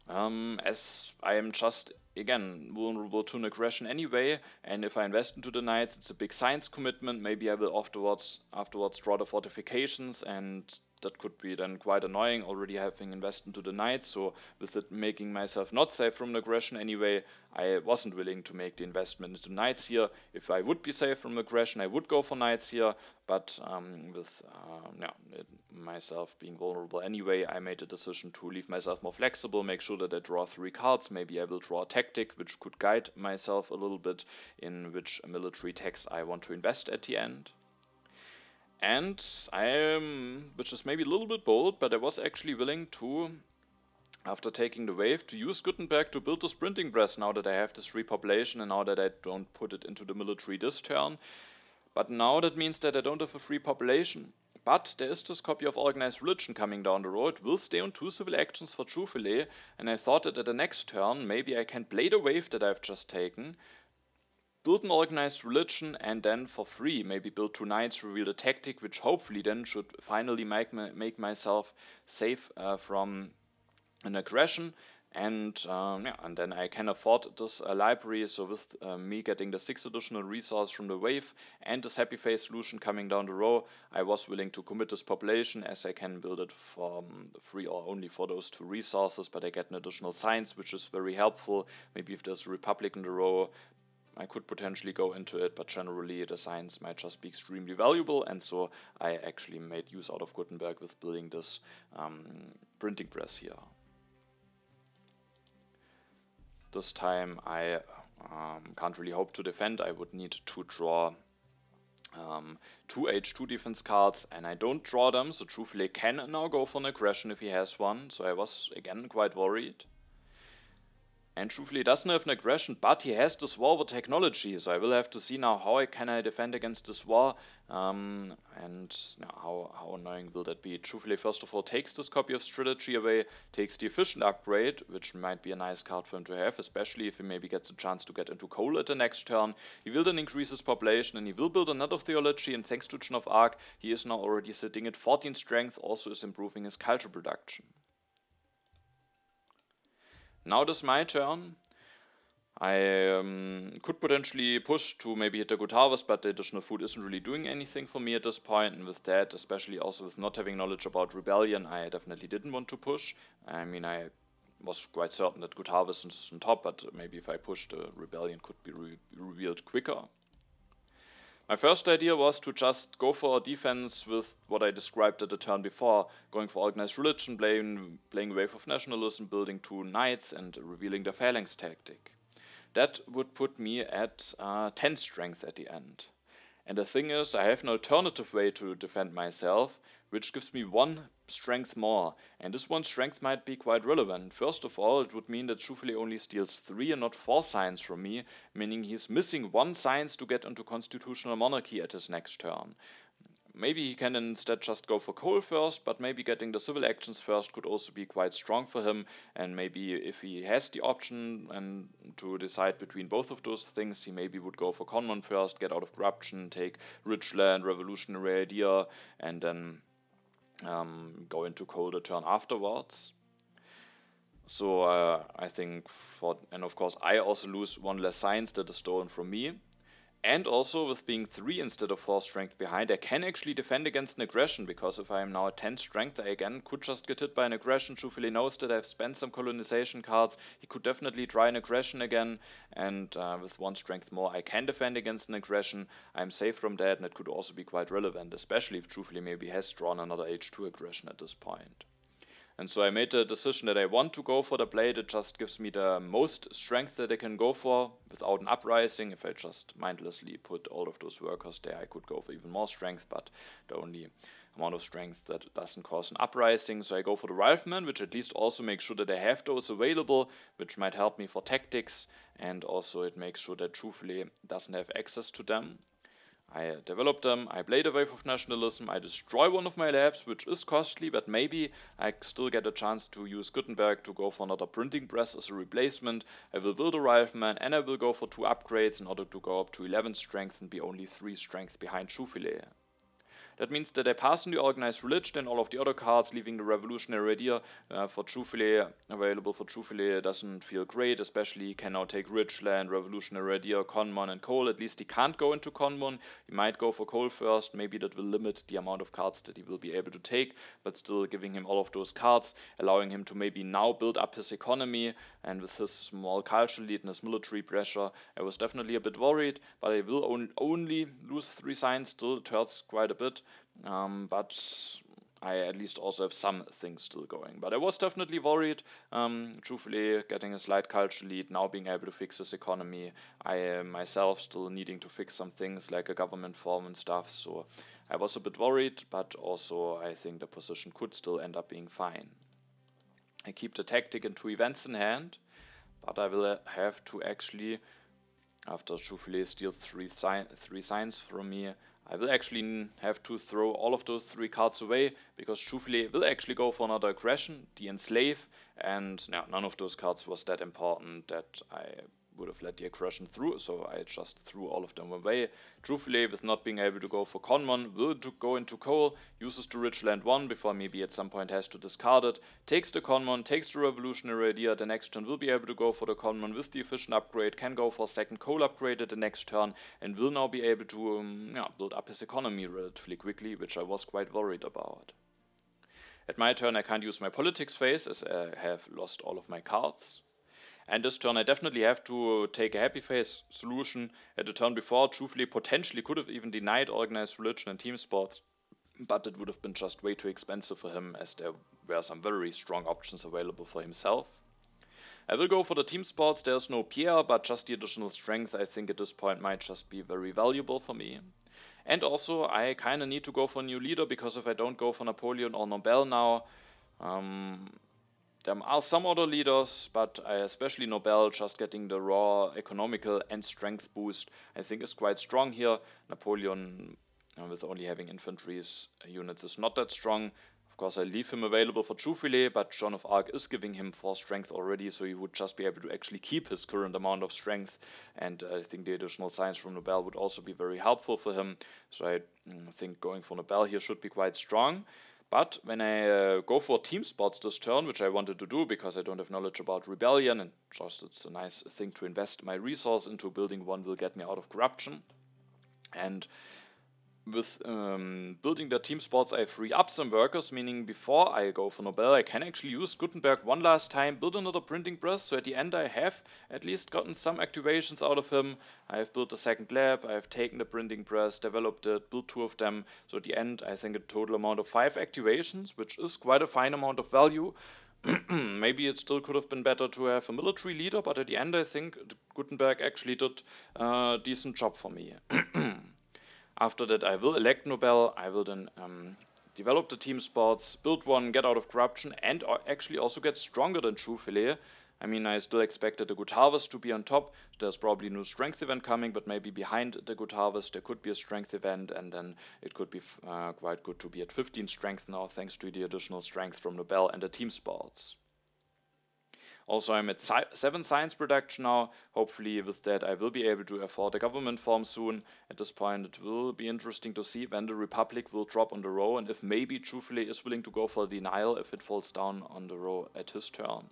as I am just, again, vulnerable to an aggression anyway, and if I invest into the knights, it's a big science commitment. Maybe I will afterwards draw the fortifications, and that could be then quite annoying, already having invested into the knights. So with it making myself not safe from an aggression anyway, I wasn't willing to make the investment into knights here. If I would be safe from aggression, I would go for knights here, but with myself being vulnerable anyway, I made a decision to leave myself more flexible, make sure that I draw 3 cards. Maybe I will draw a tactic which could guide myself a little bit in which military text I want to invest at the end. And which is maybe a little bit bold, but I was actually willing to, after taking the wave, to use Gutenberg to build the sprinting press now that I have this repopulation and now that I don't put it into the military this turn. But now that means that I don't have a free population. But there is this copy of Organized Religion coming down the road, will stay on 2 civil actions for ciufile, and I thought that at the next turn maybe I can play the wave that I've just taken, build an Organized Religion, and then for free maybe build 2 knights, reveal the tactic, which hopefully then should finally make myself safe from an aggression. And and then I can afford this library. So with me getting the 6 additional resources from the wave and this happy face solution coming down the row, I was willing to commit this population, as I can build it for free or only for those 2 resources, but I get an additional science, which is very helpful. Maybe if there's a republic in the row, I could potentially go into it, but generally the science might just be extremely valuable, and so I actually made use out of Gutenberg with building this printing press here. This time I can't really hope to defend. I would need to draw 2 H2 defense cards, and I don't draw them, so ciufile can now go for an aggression if he has one, so I was again quite worried. And ciufile doesn't have an aggression, but he has this war with technology, so I will have to see now how I defend against this war, and how annoying will that be. Ciufile first of all takes this copy of strategy away, takes the efficient upgrade, which might be a nice card for him to have, especially if he maybe gets a chance to get into coal at the next turn. He will then increase his population, and he will build another theology, and thanks to Joan of Arc, he is now already sitting at 14 strength, also is improving his culture production. Now it is my turn. I could potentially push to maybe hit the good harvest, but the additional food isn't really doing anything for me at this point, and with that, especially also with not having knowledge about rebellion, I definitely didn't want to push. I mean, I was quite certain that good harvest is on top, but maybe if I pushed, the rebellion could be revealed quicker. My first idea was to just go for a defense with what I described at the turn before, going for organized religion, playing a wave of nationalism, building 2 knights, and revealing the phalanx tactic. That would put me at 10 strength at the end. And the thing is, I have an alternative way to defend myself, which gives me 1 strength more, and this 1 strength might be quite relevant. First of all, it would mean that ciufile only steals 3 and not 4 science from me, meaning he's missing 1 science to get into constitutional monarchy at his next turn. Maybe he can instead just go for coal first, but maybe getting the civil actions first could also be quite strong for him, and maybe if he has the option and to decide between both of those things, he maybe would go for common first, get out of corruption, take rich land, revolutionary idea, and then go into coal the turn afterwards. So I think and of course I also lose 1 less science that is stolen from me. And also, with being 3 instead of 4 strength behind, I can actually defend against an aggression, because if I am now at 10 strength, I again could just get hit by an aggression. ciufile knows that I've spent some colonization cards, he could definitely try an aggression again, and with 1 strength more, I can defend against an aggression. I'm safe from that, and it could also be quite relevant, especially if ciufile maybe has drawn another H2 aggression at this point. And so I made the decision that I want to go for the blade. It just gives me the most strength that I can go for without an uprising. If I just mindlessly put all of those workers there, I could go for even more strength, but the only amount of strength that doesn't cause an uprising. So I go for the rifleman, which at least also makes sure that I have those available, which might help me for tactics, and also it makes sure that ciufile doesn't have access to them. I develop them, I blade a wave of nationalism, I destroy 1 of my labs, which is costly, but maybe I still get a chance to use Gutenberg to go for another printing press as a replacement. I will build a rifleman, and I will go for 2 upgrades in order to go up to 11 strength and be only 3 strength behind ciufile. That means that I pass on the organized religion and all of the other cards, leaving the revolutionary idea for ciufile available. For ciufile doesn't feel great, especially he can now take rich land, revolutionary idea, conmon, and coal. At least he can't go into conmon. He might go for coal first. Maybe that will limit the amount of cards that he will be able to take, but still giving him all of those cards, allowing him to maybe now build up his economy. And with his small cultural lead and his military pressure, I was definitely a bit worried, but I will only lose 3 science. Still, it hurts quite a bit. But I at least also have some things still going. But I was definitely worried. Ciufile getting a slight cultural lead, now being able to fix his economy. I myself still needing to fix some things like a government form and stuff. So I was a bit worried, but also I think the position could still end up being fine. I keep the tactic and 2 events in hand, but I will have to actually, after ciufile steals 3 science from me, I will actually have to throw all of those 3 cards away, because ciufile will actually go for another aggression, the enslave, and none of those cards was that important that I would have let the aggression through, so I just threw all of them away. ciufile, with not being able to go for conmon, will go into coal, uses the rich land 1 before maybe at some point has to discard it, takes the conmon, takes the revolutionary idea. The next turn will be able to go for the conmon with the efficient upgrade, can go for a second coal upgrade at the next turn, and will now be able to build up his economy relatively quickly, which I was quite worried about. At my turn I can't use my politics phase, as I have lost all of my cards. And this turn I definitely have to take a happy face solution. At the turn before, truthfully, potentially could have even denied organized religion and team sports, but it would have been just way too expensive for him, as there were some very strong options available for himself. I will go for the team sports. There's no Pierre, but just the additional strength I think at this point might just be very valuable for me. And also, I kind of need to go for a new leader, because if I don't go for Napoleon or Nobel now, um, there are some other leaders, but especially Nobel, just getting the raw economical and strength boost, I think is quite strong here. Napoleon, with only having infantry's units, is not that strong. Of course, I leave him available for ciufile, but Joan of Arc is giving him 4 strength already, so he would just be able to actually keep his current amount of strength. And I think the additional science from Nobel would also be very helpful for him. So I think going for Nobel here should be quite strong. But when I go for team sports this turn, which I wanted to do because I don't have knowledge about rebellion, and just it's a nice thing to invest my resource into, building one will get me out of corruption. And with building the team sports, I free up some workers, meaning before I go for Nobel, I can actually use Gutenberg one last time, build another printing press, so at the end I have at least gotten some activations out of him. I have built a second lab, I have taken the printing press, developed it, built 2 of them, so at the end I think a total amount of 5 activations, which is quite a fine amount of value. Maybe it still could have been better to have a military leader, but at the end I think Gutenberg actually did a decent job for me. After that, I will elect Nobel. I will then develop the team sports, build one, get out of corruption, and actually also get stronger than ciufile. I mean, I still expected the good harvest to be on top. There's probably no strength event coming, but maybe behind the good harvest there could be a strength event, and then it could be quite good to be at 15 strength now, thanks to the additional strength from Nobel and the team sports. Also, I'm at 7 science production now. Hopefully with that I will be able to afford a government form soon. At this point it will be interesting to see when the Republic will drop on the row, and if maybe ciufile is willing to go for denial if it falls down on the row at his turn.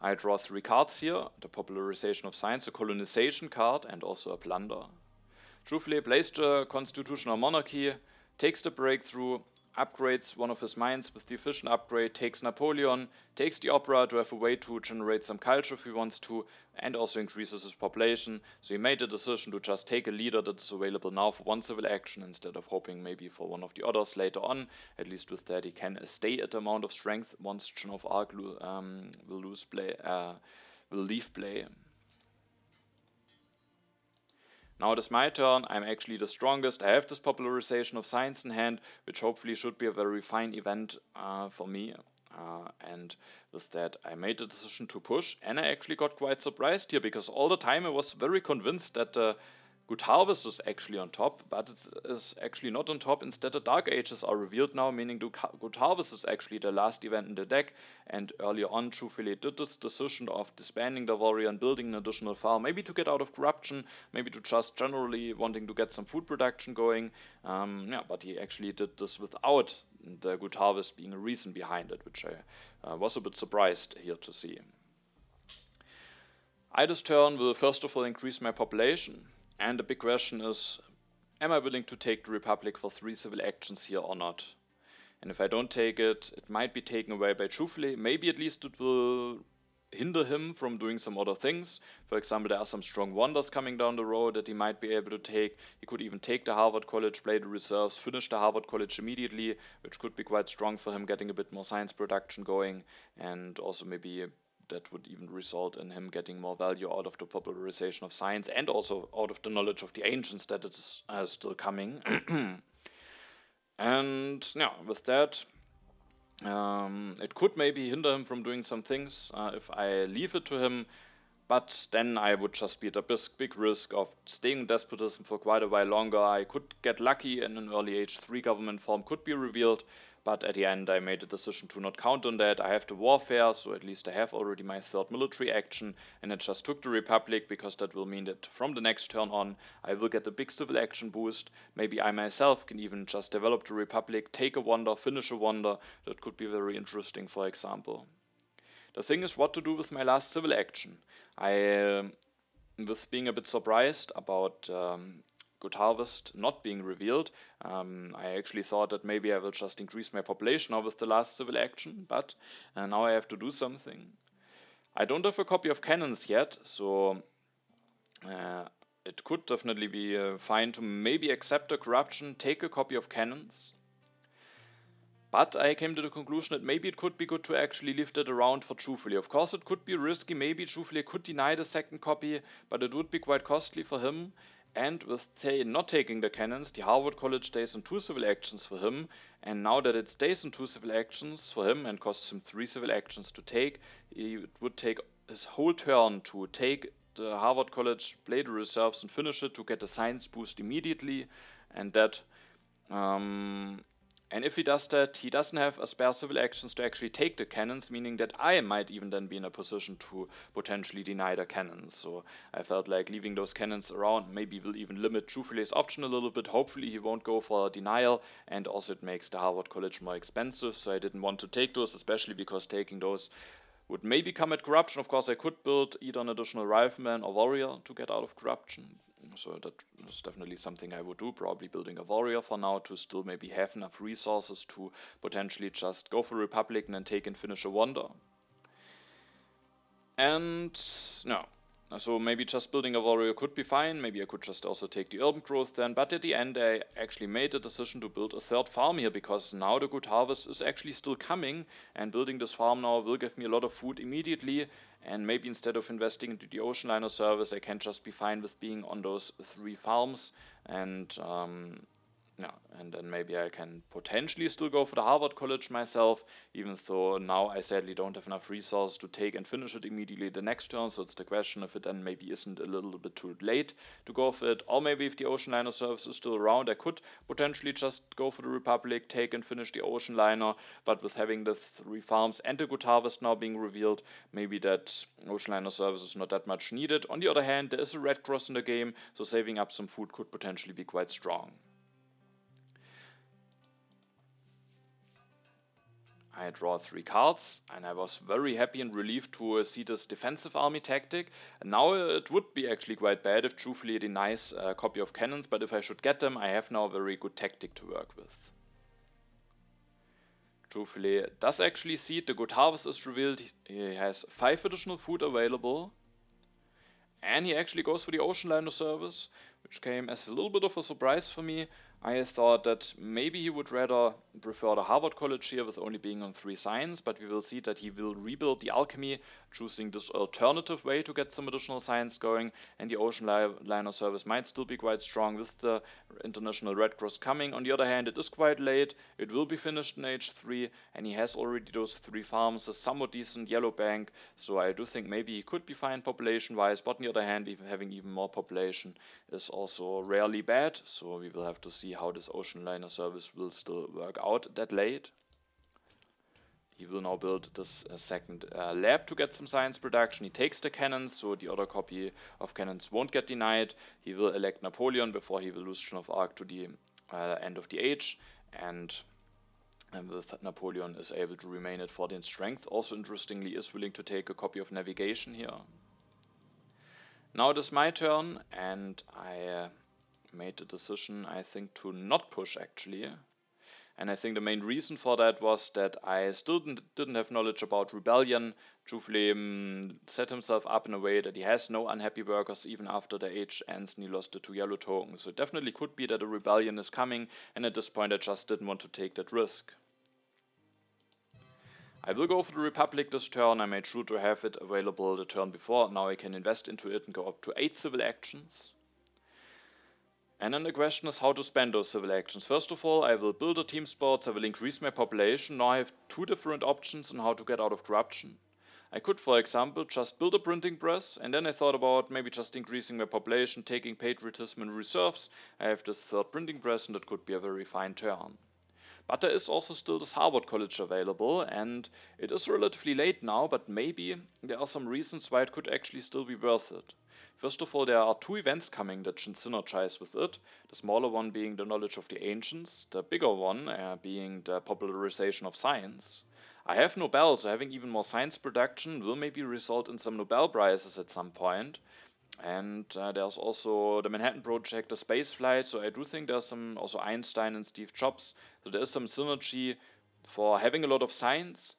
I draw 3 cards here: the popularization of science, a colonization card, and also a plunder. ciufile plays the constitutional monarchy, takes the breakthrough, upgrades one of his mines with the efficient upgrade, takes Napoleon, takes the opera to have a way to generate some culture if he wants to, and also increases his population. So he made the decision to just take a leader that is available now for 1 civil action instead of hoping maybe for one of the others later on. At least with that he can stay at the amount of strength once Joan of Arc will leave play. Now it is my turn. I'm actually the strongest. I have this popularization of science in hand, which hopefully should be a very fine event for me. And with that I made the decision to push, and I actually got quite surprised here, because all the time I was very convinced that Good Harvest is actually on top, but it is actually not on top. Instead, the Dark Ages are revealed now, meaning Good Harvest is actually the last event in the deck. And earlier on, ciufile did this decision of disbanding the warrior and building an additional farm, maybe to get out of corruption, maybe to just generally wanting to get some food production going. But he actually did this without the Good Harvest being a reason behind it, which I was a bit surprised here to see. I this turn will first of all increase my population. And the big question is, am I willing to take the Republic for 3 civil actions here or not? And if I don't take it, it might be taken away by ciufile. Maybe at least it will hinder him from doing some other things. For example, there are some strong wonders coming down the road that he might be able to take. He could even take the Harvard College, play the reserves, finish the Harvard College immediately, which could be quite strong for him, getting a bit more science production going, and also maybe that would even result in him getting more value out of the popularization of science, and also out of the knowledge of the ancients that is still coming. And with that, it could maybe hinder him from doing some things if I leave it to him, but then I would just be at a big risk of staying in despotism for quite a while longer. I could get lucky and an early age 3 government form could be revealed, but at the end I made a decision to not count on that. I have the warfare, so at least I have already my 3rd military action, and I just took the Republic because that will mean that from the next turn on I will get a big civil action boost. Maybe I myself can even just develop the Republic, take a wonder, finish a wonder. That could be very interesting, for example. The thing is what to do with my last civil action. I was being a bit surprised about Good Harvest not being revealed. I actually thought that maybe I will just increase my population now with the last civil action, but now I have to do something. I don't have a copy of cannons yet, so it could definitely be fine to maybe accept the corruption, take a copy of cannons. But I came to the conclusion that maybe it could be good to actually leave that around for ciufile. Of course, it could be risky. Maybe ciufile could deny the second copy, but it would be quite costly for him. And with not taking the cannons, the Harvard College stays on 2 civil actions for him. And now that it stays on 2 civil actions for him and costs him 3 civil actions to take, it would take his whole turn to take the Harvard College, play the reserves, and finish it to get a science boost immediately. And that. And if he does that, he doesn't have a spare civil actions to actually take the cannons, meaning that I might even then be in a position to potentially deny the cannons. So I felt like leaving those cannons around maybe will even limit ciufile's option a little bit. Hopefully he won't go for a denial, and also it makes the Harvard College more expensive, so I didn't want to take those, especially because taking those would maybe come at corruption. Of course, I could build either an additional rifleman or warrior to get out of corruption. So that is definitely something I would do, probably building a warrior for now to still maybe have enough resources to potentially just go for Republic and then take and finish a wonder. And no. So maybe just building a warrior could be fine, maybe I could just also take the urban growth then, but at the end I actually made the decision to build a third farm here, because now the good harvest is actually still coming, and building this farm now will give me a lot of food immediately, and maybe instead of investing into the ocean liner service I can just be fine with being on those 3 farms, and yeah, and then maybe I can potentially still go for the Harvard College myself, even though now I sadly don't have enough resources to take and finish it immediately the next turn, so it's the question if it then maybe isn't a little bit too late to go for it, or maybe if the ocean liner service is still around, I could potentially just go for the Republic, take and finish the ocean liner, but with having the 3 farms and the good harvest now being revealed, maybe that ocean liner service is not that much needed. On the other hand, there is a red cross in the game, so saving up some food could potentially be quite strong. I draw 3 cards, and I was very happy and relieved to see this defensive army tactic. And now it would be actually quite bad if ciufile denies a copy of cannons, but if I should get them, I have now a very good tactic to work with. ciufile does actually see the good harvest is revealed, he has 5 additional food available, and he actually goes for the ocean liner service, which came as a little bit of a surprise for me. I thought that maybe he would rather prefer the Harvard College here with only being on 3 science, but we will see that he will rebuild the alchemy, choosing this alternative way to get some additional science going, and the ocean liner service might still be quite strong with the International Red Cross coming. On the other hand, it is quite late, it will be finished in age 3, and he has already those 3 farms, a somewhat decent yellow bank, so I do think maybe he could be fine population-wise, but on the other hand, even having even more population is also rarely bad, so we will have to see how this ocean liner service will still work out that late. He will now build this second lab to get some science production. He takes the cannons, so the other copy of cannons won't get denied. He will elect Napoleon before he will lose Joan of Arc to the end of the age, and with Napoleon is able to remain at 14 strength. Also interestingly is willing to take a copy of navigation here. Now it is my turn, and I made the decision, I think, to not push actually. And I think the main reason for that was that I still didn't have knowledge about rebellion. ciufile set himself up in a way that he has no unhappy workers even after the age ends and he lost the 2 yellow tokens. So it definitely could be that a rebellion is coming, and at this point I just didn't want to take that risk. I will go for the Republic this turn. I made sure to have it available the turn before. Now I can invest into it and go up to 8 civil actions. And then the question is how to spend those civil actions. First of all, I will build a team sports, I will increase my population. Now I have 2 different options on how to get out of corruption. I could, for example, just build a printing press, and then I thought about maybe just increasing my population, taking patriotism and reserves. I have this 3rd printing press, and that could be a very fine turn. But there is also still this Harvard College available, and it is relatively late now, but maybe there are some reasons why it could actually still be worth it. First of all, there are 2 events coming that should synergize with it, the smaller one being the knowledge of the ancients, the bigger one being the popularization of science. I have Nobel, so having even more science production will maybe result in some Nobel prizes at some point. And there's also the Manhattan Project, the space flight, so I do think there's some, also Einstein and Steve Jobs, so there is some synergy for having a lot of science.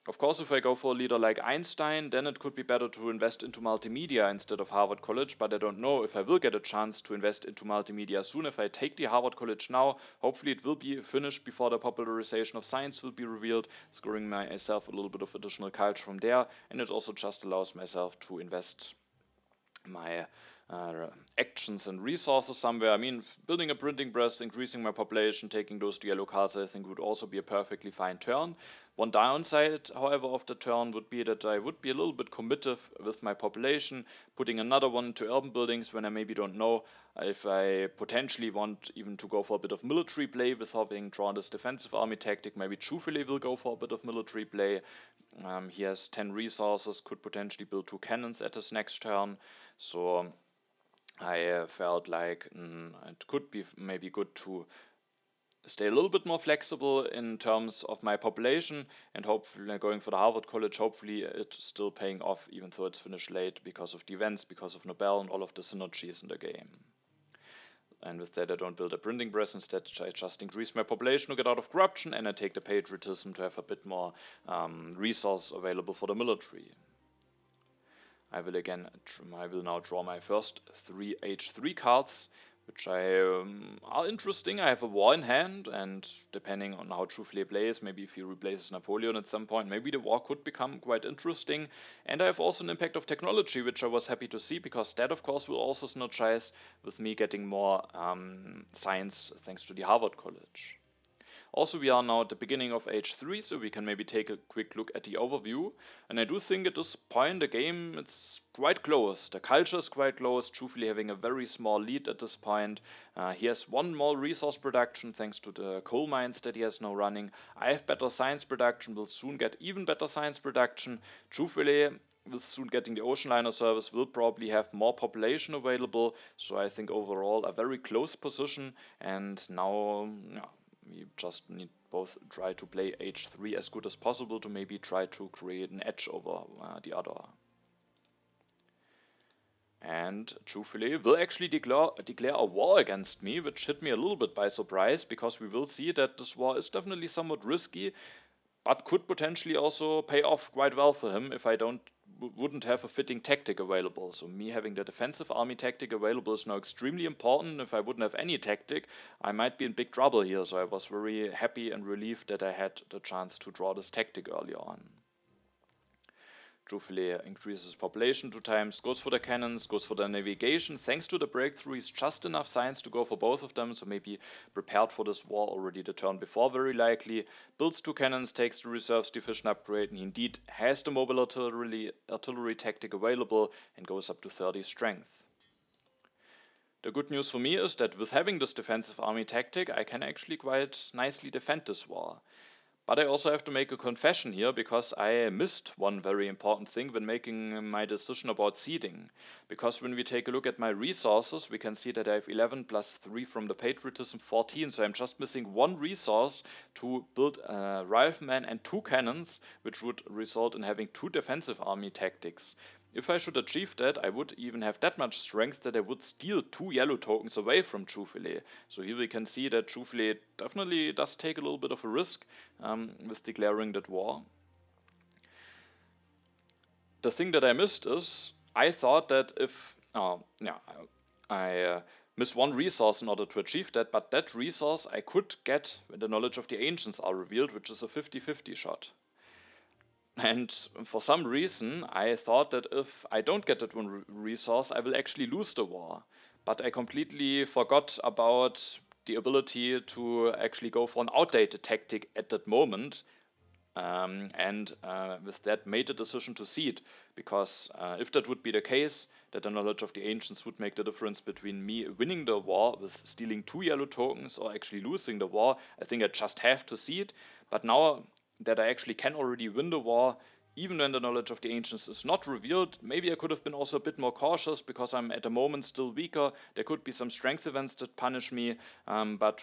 Of course, if I go for a leader like Einstein, then it could be better to invest into multimedia instead of Harvard College, but I don't know if I will get a chance to invest into multimedia soon. If I take the Harvard College now, hopefully it will be finished before the popularization of science will be revealed, scoring myself a little bit of additional culture from there, and it also just allows myself to invest my actions and resources somewhere. I mean, building a printing press, increasing my population, taking those yellow cards, I think would also be a perfectly fine turn. One downside, however, of the turn would be that I would be a little bit committive with my population, putting another one to urban buildings when I maybe don't know if I potentially want even to go for a bit of military play with having drawn this defensive army tactic. Maybe ciufile will go for a bit of military play. He has 10 resources, could potentially build 2 cannons at his next turn. So I felt like it could be maybe good to stay a little bit more flexible in terms of my population, and hopefully going for the Harvard College, hopefully it's still paying off even though it's finished late because of the events, because of Nobel and all of the synergies in the game. And with that I don't build a printing press, instead I just increase my population to get out of corruption, and I take the patriotism to have a bit more resource available for the military. I will now draw my first 3 H3 cards, which are interesting. I have a war in hand, and depending on how Truffle plays, maybe if he replaces Napoleon at some point, maybe the war could become quite interesting. And I have also an impact of technology, which I was happy to see, because that of course will also synergize with me getting more science thanks to the Harvard College. Also, we are now at the beginning of H3, so we can maybe take a quick look at the overview. And I do think at this point the game it's quite close. The culture is quite close, truthfully having a very small lead at this point. He has one more resource production thanks to the coal mines that he has now running. I have better science production, will soon get even better science production. Truthfully, with soon getting the ocean liner service, will probably have more population available. So I think overall a very close position, and now we just need both try to play H3 as good as possible to maybe try to create an edge over the other. And truthfully will actually declare a war against me, which hit me a little bit by surprise, because we will see that this war is definitely somewhat risky, but could potentially also pay off quite well for him if I wouldn't have a fitting tactic available. So me having the defensive army tactic available is now extremely important. If I wouldn't have any tactic, I might be in big trouble here. So I was very happy and relieved that I had the chance to draw this tactic earlier on. Truthfully increases population 2 times, goes for the cannons, goes for the navigation. Thanks to the breakthrough, he's just enough science to go for both of them, so maybe prepared for this war already the turn before, very likely. Builds 2 cannons, takes the reserves division upgrade, and he indeed has the mobile artillery tactic available and goes up to 30 strength. The good news for me is that with having this defensive army tactic, I can actually quite nicely defend this war. But I also have to make a confession here, because I missed one very important thing when making my decision about seeding. Because when we take a look at my resources, we can see that I have 11 plus 3 from the patriotism, 14. So I'm just missing 1 resource to build a rifleman and 2 cannons, which would result in having 2 defensive army tactics. If I should achieve that, I would even have that much strength that I would steal 2 yellow tokens away from Truffle. So here we can see that Truffle definitely does take a little bit of a risk with declaring that war. The thing that I missed is, I thought that if, I miss 1 resource in order to achieve that, but that resource I could get when the knowledge of the ancients are revealed, which is a 50-50 shot. And for some reason, I thought that if I don't get that 1 resource, I will actually lose the war. But I completely forgot about the ability to actually go for an outdated tactic at that moment. And with that made the decision to seed, because if that would be the case, that the knowledge of the ancients would make the difference between me winning the war with stealing 2 yellow tokens or actually losing the war, I think I just have to seed. But now that I actually can already win the war, even when the knowledge of the ancients is not revealed, maybe I could have been also a bit more cautious, because I'm at the moment still weaker. There could be some strength events that punish me, but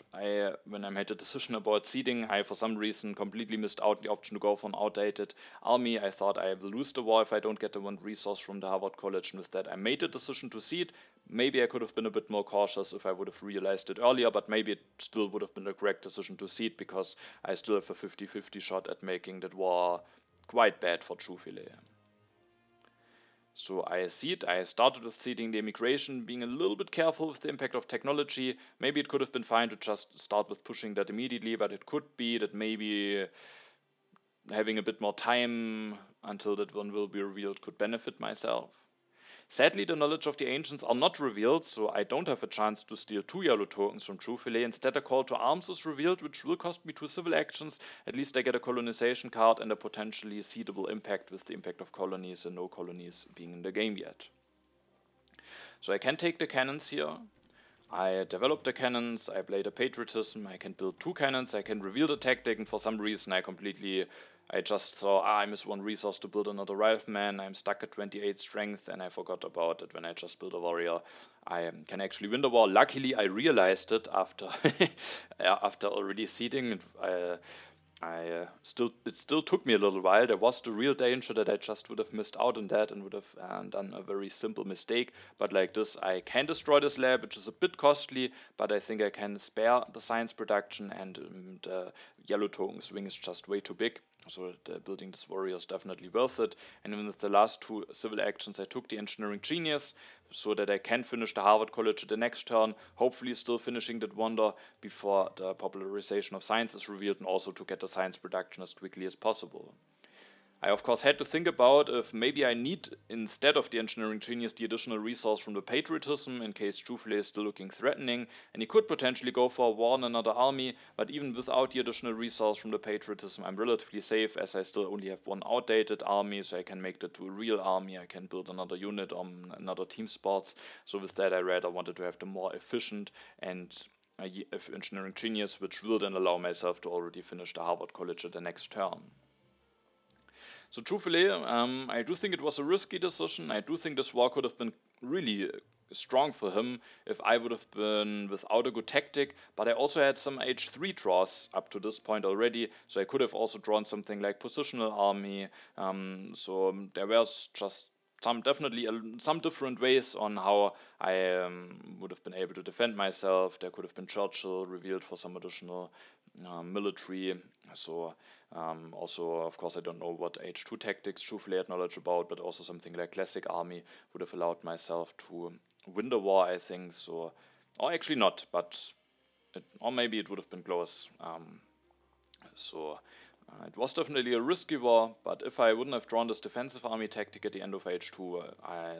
when I made the decision about seeding, I for some reason completely missed out the option to go for an outdated army. I thought I will lose the war if I don't get the 1 resource from the Harvard College, and with that I made the decision to seed. Maybe I could have been a bit more cautious if I would have realized it earlier, but maybe it still would have been the correct decision to seed, because I still have a 50-50 shot at making that war quite bad for ciufile. So I seed, I started with seeding the immigration, being a little bit careful with the impact of technology. Maybe it could have been fine to just start with pushing that immediately, but it could be that maybe having a bit more time until that one will be revealed could benefit myself. Sadly, the knowledge of the ancients are not revealed, so I don't have a chance to steal 2 yellow tokens from ciufile. Instead, a call to arms is revealed, which will cost me 2 civil actions. At least I get a colonization card and a potentially seedable impact with the impact of colonies and no colonies being in the game yet. So I can take the cannons here. I developed the cannons, I played a patriotism, I can build 2 cannons, I can reveal the tactic, and for some reason I just thought, I miss 1 resource to build another rifleman, I'm stuck at 28 strength, and I forgot about it when I just built a warrior. I can actually win the war. Luckily, I realized it after after already seeding. It still took me a little while. There was the real danger that I just would have missed out on that and would have done a very simple mistake. But like this, I can destroy this lab, which is a bit costly, but I think I can spare the science production, and the yellow token swing is just way too big. So building this warrior is definitely worth it. And then with the last 2 civil actions, I took the engineering genius so that I can finish the Harvard College at the next turn, hopefully still finishing that wonder before the popularization of science is revealed, and also to get the science production as quickly as possible. I of course had to think about if maybe I need, instead of the engineering genius, the additional resource from the patriotism in case ciufile is still looking threatening, and he could potentially go for a war in another army, but even without the additional resource from the patriotism, I'm relatively safe as I still only have 1 outdated army, so I can make that to a real army, I can build another unit on another team sports. So with that I rather wanted to have the more efficient and engineering genius, which will then allow myself to already finish the Harvard College at the next turn. So truthfully, I do think it was a risky decision. I do think this war could have been really strong for him if I would have been without a good tactic, but I also had some h3 draws up to this point already, so I could have also drawn something like positional army. So there was just definitely some different ways on how I would have been able to defend myself. There could have been Churchill revealed for some additional military. So also, of course, I don't know what H2 tactics ciufile had knowledge about, but also something like classic army would have allowed myself to win the war, I think. So, or actually not, but or maybe it would have been close. It was definitely a risky war, but if I wouldn't have drawn this defensive army tactic at the end of H2,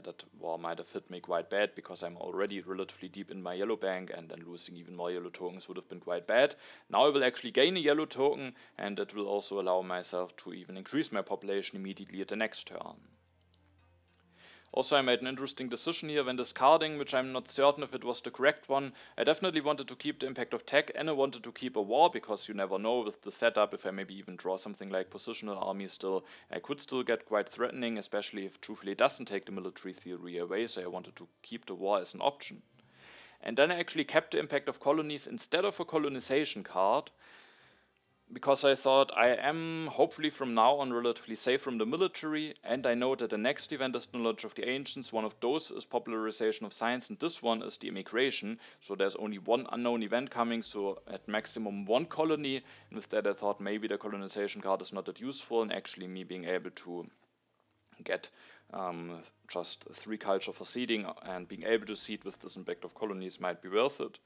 that war might have hit me quite bad, because I'm already relatively deep in my yellow bank, and then losing even more yellow tokens would have been quite bad. Now I will actually gain a yellow token, and that will also allow myself to even increase my population immediately at the next turn. Also, I made an interesting decision here when discarding, which I'm not certain if it was the correct one. I definitely wanted to keep the impact of tech, and I wanted to keep a war, because you never know with the setup, if I maybe even draw something like positional army still, I could still get quite threatening, especially if ciufile doesn't take the military theory away, so I wanted to keep the war as an option. And then I actually kept the impact of colonies instead of a colonization card, because I thought I am hopefully from now on relatively safe from the military, and I know that the next event is knowledge of the ancients. One of those is popularization of science, and this one is the immigration. So there's only 1 unknown event coming, so at maximum 1 colony. And with that I thought maybe the colonization card is not that useful, and actually me being able to get just 3 culture for seeding and being able to seed with this impact of colonies might be worth it.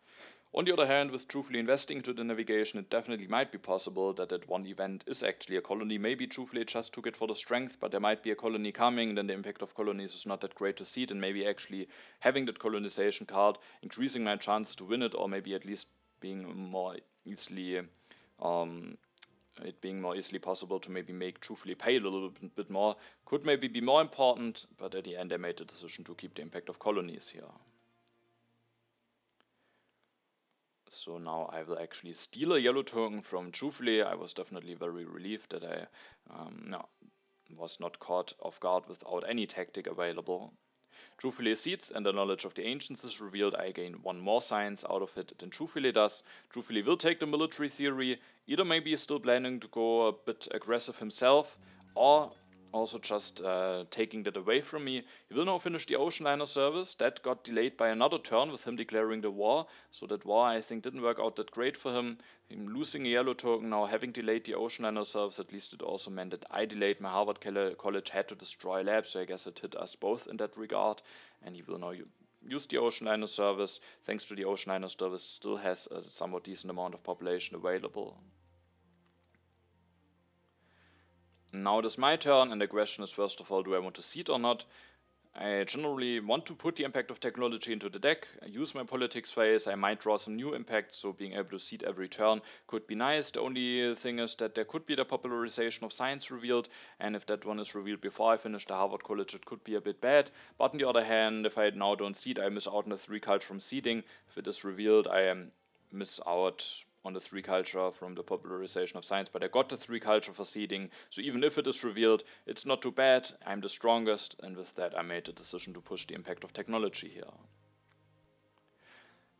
On the other hand, with truthfully investing into the navigation, it definitely might be possible that that 1 event is actually a colony. Maybe truthfully just took it for the strength, but there might be a colony coming, then the impact of colonies is not that great to seed, and maybe actually having that colonization card, increasing my chance to win it, or maybe at least being more easily it being more easily possible to maybe make truthfully pay a little bit more, could maybe be more important, but at the end I made the decision to keep the impact of colonies here. So now I will actually steal a yellow token from ciufile. I was definitely very relieved that I was not caught off guard without any tactic available. Ciufile seeds, and the knowledge of the ancients is revealed. I gain 1 more science out of it than ciufile does. Ciufile will take the military theory. Either maybe he's still planning to go a bit aggressive himself, or also just taking that away from me. He will now finish the ocean liner service. That got delayed by another turn with him declaring the war. So that war, I think, didn't work out that great for him. Him losing a yellow token, now having delayed the ocean liner service, at least it also meant that I delayed. My Harvard College had to destroy labs, so I guess it hit us both in that regard. And he will now use the ocean liner service. Thanks to the ocean liner service, still has a somewhat decent amount of population available. Now it is my turn, and the question is, first of all, do I want to seed or not? I generally want to put the impact of technology into the deck. I use my politics phase. I might draw some new impacts, so being able to seed every turn could be nice. The only thing is that there could be the popularization of science revealed, and if that one is revealed before I finish the Harvard College, it could be a bit bad. But on the other hand, if I now don't seed, I miss out on the 3 culture from seeding. If it is revealed, I miss out on the 3 culture from the popularization of science, but I got the 3 culture for seeding, so even if it is revealed, it's not too bad. I'm the strongest, and with that I made the decision to push the impact of technology here.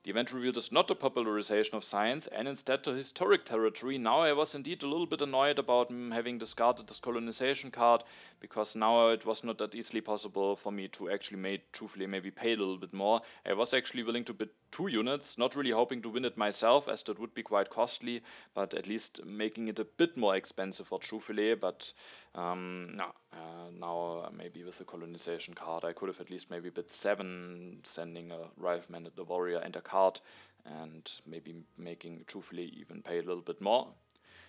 The event revealed is not the popularization of science, and instead the historic territory. Now I was indeed a little bit annoyed about having discarded this colonization card, because now it was not that easily possible for me to actually truthfully maybe pay a little bit more. I was actually willing to bid 2 units, not really hoping to win it myself, as that would be quite costly, but at least making it a bit more expensive for truthfully. But now maybe with the colonization card I could have at least maybe bid 7, sending a rifleman, the warrior, and a card, and maybe making truthfully even pay a little bit more.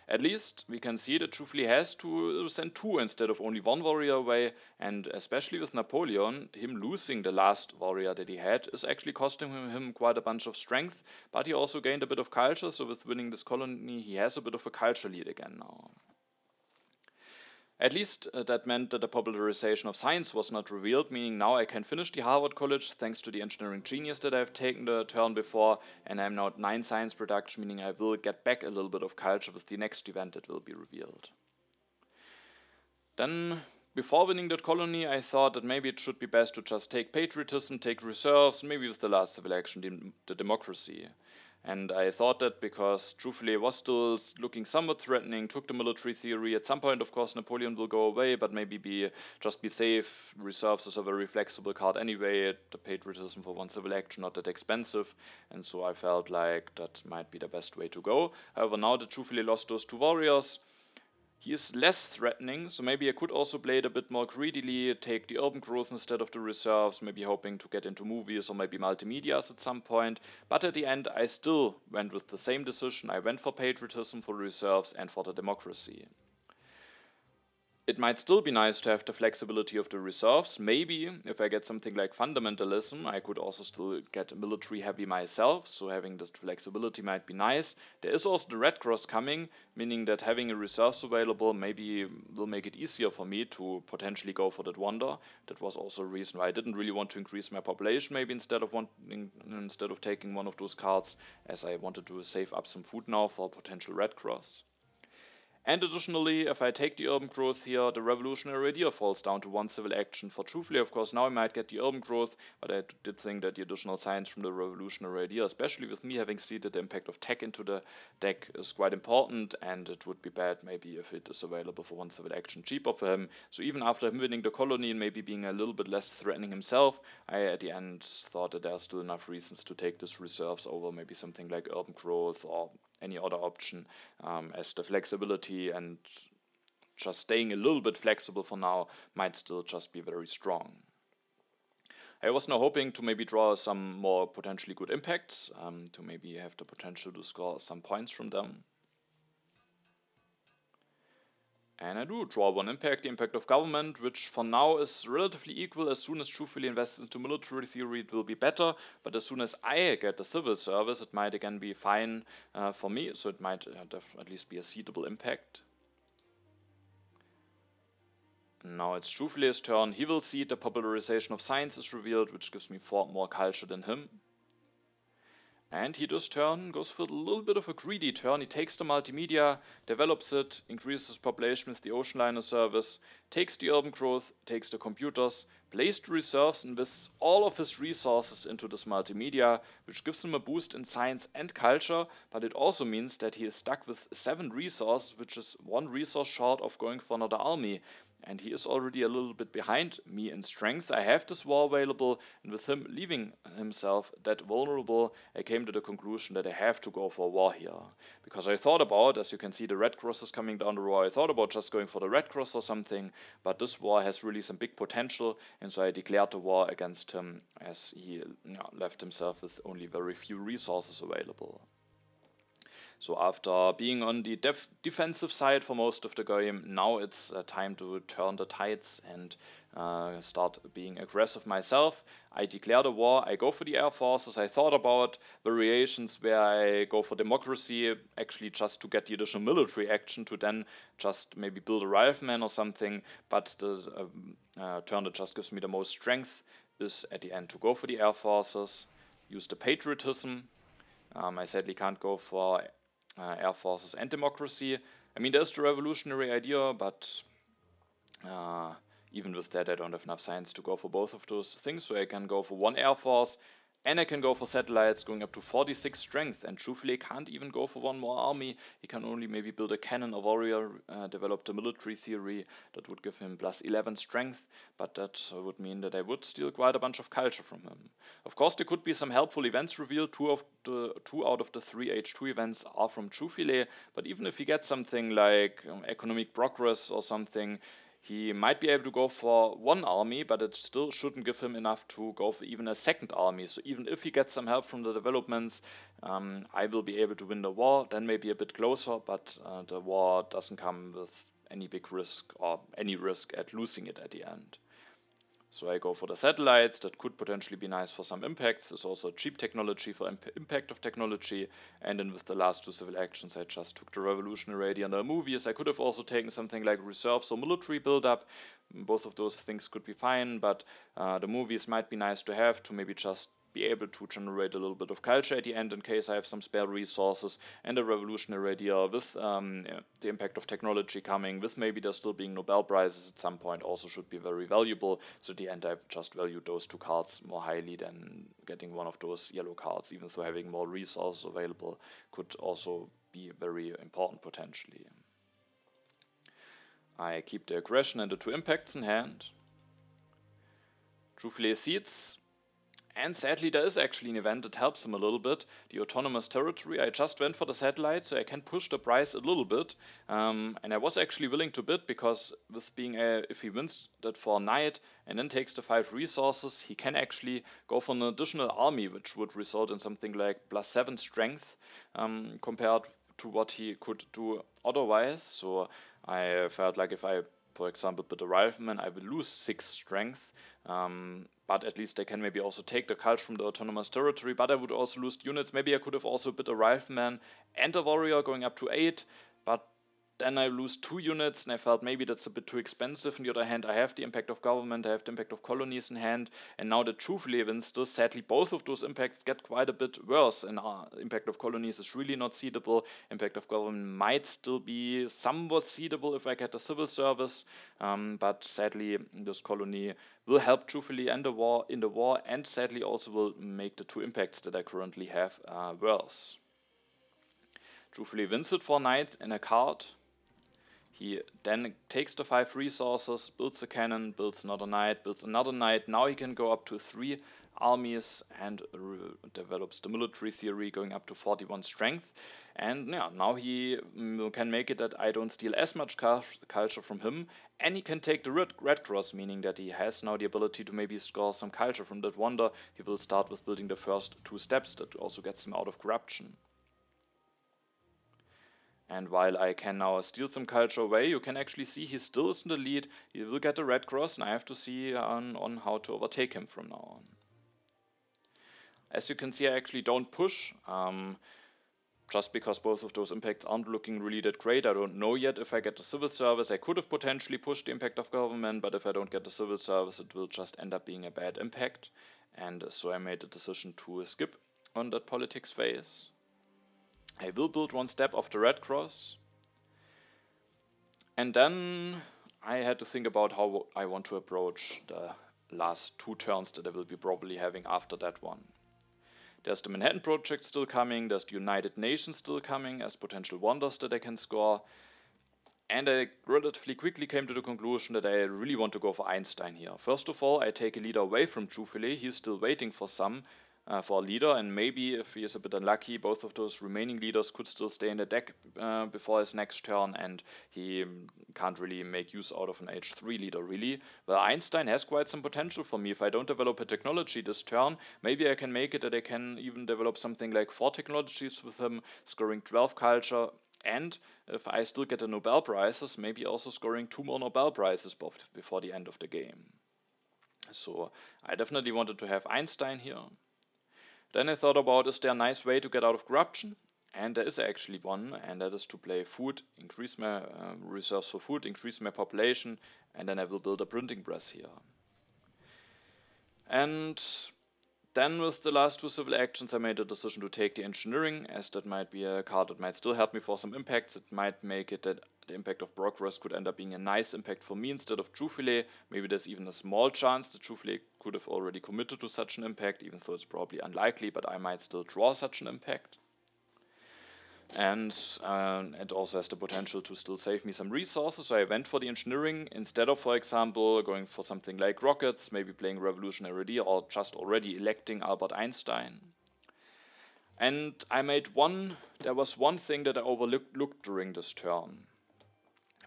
At least we can see that truthfully has to send 2 instead of only 1 warrior away, and especially with Napoleon, him losing the last warrior that he had is actually costing him quite a bunch of strength, but he also gained a bit of culture, so with winning this colony he has a bit of a culture lead again now. At least that meant that the popularization of science was not revealed, meaning now I can finish the Harvard College thanks to the engineering genius that I've taken the turn before, and I'm now at 9 science production, meaning I will get back a little bit of culture with the next event that will be revealed. Then, before winning that colony, I thought that maybe it should be best to just take patriotism, take reserves, maybe with the last civil action, the democracy. And I thought that because truthfully it was still looking somewhat threatening, took the military theory. At some point, of course, Napoleon will go away, but maybe just be safe. Reserves is a very flexible card anyway. The patriotism for 1 civil action, not that expensive. And so I felt like that might be the best way to go. However, now that truthfully lost those 2 warriors, he is less threatening, so maybe I could also play it a bit more greedily, take the urban growth instead of the reserves, maybe hoping to get into movies or maybe multimedias at some point. But at the end, I still went with the same decision. I went for patriotism, for reserves, and for the democracy. It might still be nice to have the flexibility of the reserves. Maybe if I get something like fundamentalism, I could also still get military heavy myself, so having this flexibility might be nice. There is also the Red Cross coming, meaning that having a reserves available maybe will make it easier for me to potentially go for that wonder. That was also a reason why I didn't really want to increase my population, maybe instead of taking one of those cards, as I wanted to save up some food now for potential Red Cross. And additionally, if I take the urban growth here, the revolutionary idea falls down to 1 civil action. For truthfully, of course, now I might get the urban growth, but I did think that the additional science from the revolutionary idea, especially with me having seeded the impact of tech into the deck, is quite important, and it would be bad maybe if it is available for 1 civil action cheaper for him. So even after him winning the colony and maybe being a little bit less threatening himself, I at the end thought that there are still enough reasons to take this reserves over maybe something like urban growth or any other option, as the flexibility and just staying a little bit flexible for now might still just be very strong. I was now hoping to maybe draw some more potentially good impacts, to maybe have the potential to score some points from them. And I do draw 1 impact, the impact of government, which for now is relatively equal. As soon as truthfully invests into military theory, it will be better. But as soon as I get the civil service, it might again be fine for me. So it might at least be a seedable impact. Now it's truthfully his turn. He will see the popularization of science is revealed, which gives me 4 more culture than him. And he does goes for a little bit of a greedy turn. He takes the multimedia, develops it, increases his population with the ocean liner service, takes the urban growth, takes the computers, plays the reserves, and invests all of his resources into this multimedia, which gives him a boost in science and culture, but it also means that he is stuck with 7 resources, which is 1 resource short of going for another army. and he is already a little bit behind me in strength. I have this war available, and with him leaving himself that vulnerable, I came to the conclusion that I have to go for war here. Because I thought about, as you can see, the red cross is coming down the row, I thought about just going for the red cross or something, but this war has really some big potential, and so I declared the war against him, as he left himself with only very few resources available. So after being on the defensive side for most of the game, now it's time to turn the tides and start being aggressive myself. I declared a war, I go for the air forces. I thought about variations where I go for democracy, actually just to get the additional military action to then just maybe build a rifleman or something, but the turn that just gives me the most strength is at the end to go for the air forces, use the patriotism. I sadly can't go for air forces and democracy. I mean, there's the revolutionary idea, but even with that, I don't have enough science to go for both of those things, so I can go for one air force, and I can go for satellites going up to 46 strength, and truthfully can't even go for one more army. He can only maybe build a cannon or warrior, develop the military theory, that would give him plus 11 strength, but that would mean that I would steal quite a bunch of culture from him. Of course, there could be some helpful events revealed. Two out of the three H2 events are from ciufile, but even if he gets something like economic progress or something, he might be able to go for one army, but it still shouldn't give him enough to go for even a second army. So even if he gets some help from the developments, I will be able to win the war, then maybe a bit closer, but the war doesn't come with any big risk or any risk at losing it at the end. So I go for the satellites. That could potentially be nice for some impacts. It's also cheap technology for impact of technology. And then with the last two civil actions, I just took the revolutionary idea and the movies. I could have also taken something like reserves or military buildup. Both of those things could be fine, but the movies might be nice to have to maybe just be able to generate a little bit of culture at the end in case I have some spare resources, and a revolutionary idea with the impact of technology coming, with maybe there still being Nobel Prizes at some point, also should be very valuable. So at the end I've just valued those two cards more highly than getting one of those yellow cards, even though having more resources available could also be very important potentially. I keep the aggression and the two impacts in hand. Truthfully seeds. And sadly, there is actually an event that helps him a little bit. The autonomous territory. I just went for the satellite, so I can push the price a little bit. And I was actually willing to bid, because with being if he wins that for a knight and then takes the 5 resources, he can actually go for an additional army, which would result in something like plus 7 strength compared to what he could do otherwise. So I felt like if I, for example, bid a rifleman, I would lose 6 strength. But at least I can maybe also take the culture from the autonomous territory, but I would also lose units. Maybe I could have also bid a rifleman and a warrior going up to 8, but then I lose 2 units, and I felt maybe that's a bit too expensive. On the other hand, I have the impact of government, I have the impact of colonies in hand, and now the truthfully events, still sadly both of those impacts get quite a bit worse, and impact of colonies is really not seedable. Impact of government might still be somewhat seedable if I get a civil service, but sadly this colony will help truthfully end in the war, and sadly also will make the 2 impacts that I currently have worse. Truthfully wins it for knight and a card. He then takes the 5 resources, builds a cannon, builds another knight, builds another knight. Now he can go up to 3 armies and develops the military theory, going up to 41 strength. And yeah, now he can make it that I don't steal as much culture from him, and he can take the red cross, meaning that he has now the ability to maybe score some culture from that wonder. He will start with building the first 2 steps that also gets him out of corruption. And while I can now steal some culture away, you can actually see he still is in the lead. He will get a red cross, and I have to see on how to overtake him from now on. As you can see, I actually don't push, just because both of those impacts aren't looking really that great. I don't know yet if I get the civil service. I could have potentially pushed the impact of government, but if I don't get the civil service, it will just end up being a bad impact. And so I made the decision to skip on that politics phase. I will build 1 step of the red cross. And then I had to think about how I want to approach the last 2 turns that I will be probably having after that one. There's the Manhattan Project still coming, there's the United Nations still coming as potential wonders that I can score. And I relatively quickly came to the conclusion that I really want to go for Einstein here. First of all, I take a leader away from ciufile. He's still waiting for for a leader, and maybe if he is a bit unlucky, both of those remaining leaders could still stay in the deck before his next turn, and he can't really make use out of an H3 leader, really. Well, Einstein has quite some potential for me. If I don't develop a technology this turn, maybe I can make it that I can even develop something like 4 technologies with him, scoring 12 culture, and if I still get the Nobel prizes, maybe also scoring 2 more Nobel prizes before the end of the game. So I definitely wanted to have Einstein here. Then I thought about, is there a nice way to get out of corruption? And there is actually one, and that is to play food, increase my reserves for food, increase my population, and then I will build a printing press here. And then with the last 2 civil actions, I made a decision to take the engineering, as that might be a card that might still help me for some impacts. It might make it that the impact of progress could end up being a nice impact for me instead of ciufile. Maybe there's even a small chance that ciufile could have already committed to such an impact, even though it's probably unlikely, but I might still draw such an impact. And it also has the potential to still save me some resources, so I went for the engineering instead of, for example, going for something like rockets, maybe playing revolutionary idea, or just already electing Albert Einstein. And there was one thing that I overlooked during this turn,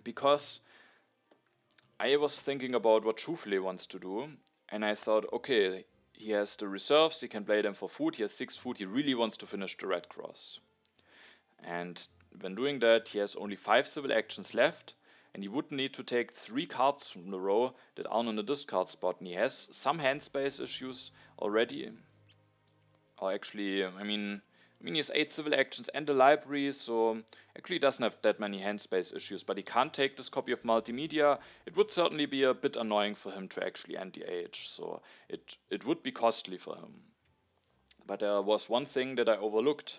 because I was thinking about what ciufile wants to do, and I thought, okay, he has the reserves, he can play them for food, he has 6 food, he really wants to finish the red cross. And when doing that, he has only 5 civil actions left, and he would need to take 3 cards from the row that aren't on the discard spot, and he has some hand space issues already. Or actually, I mean he has 8 civil actions and a library, so actually he doesn't have that many hand space issues, but he can't take this copy of multimedia. It would certainly be a bit annoying for him to actually end the age, so it would be costly for him. But there was one thing that I overlooked,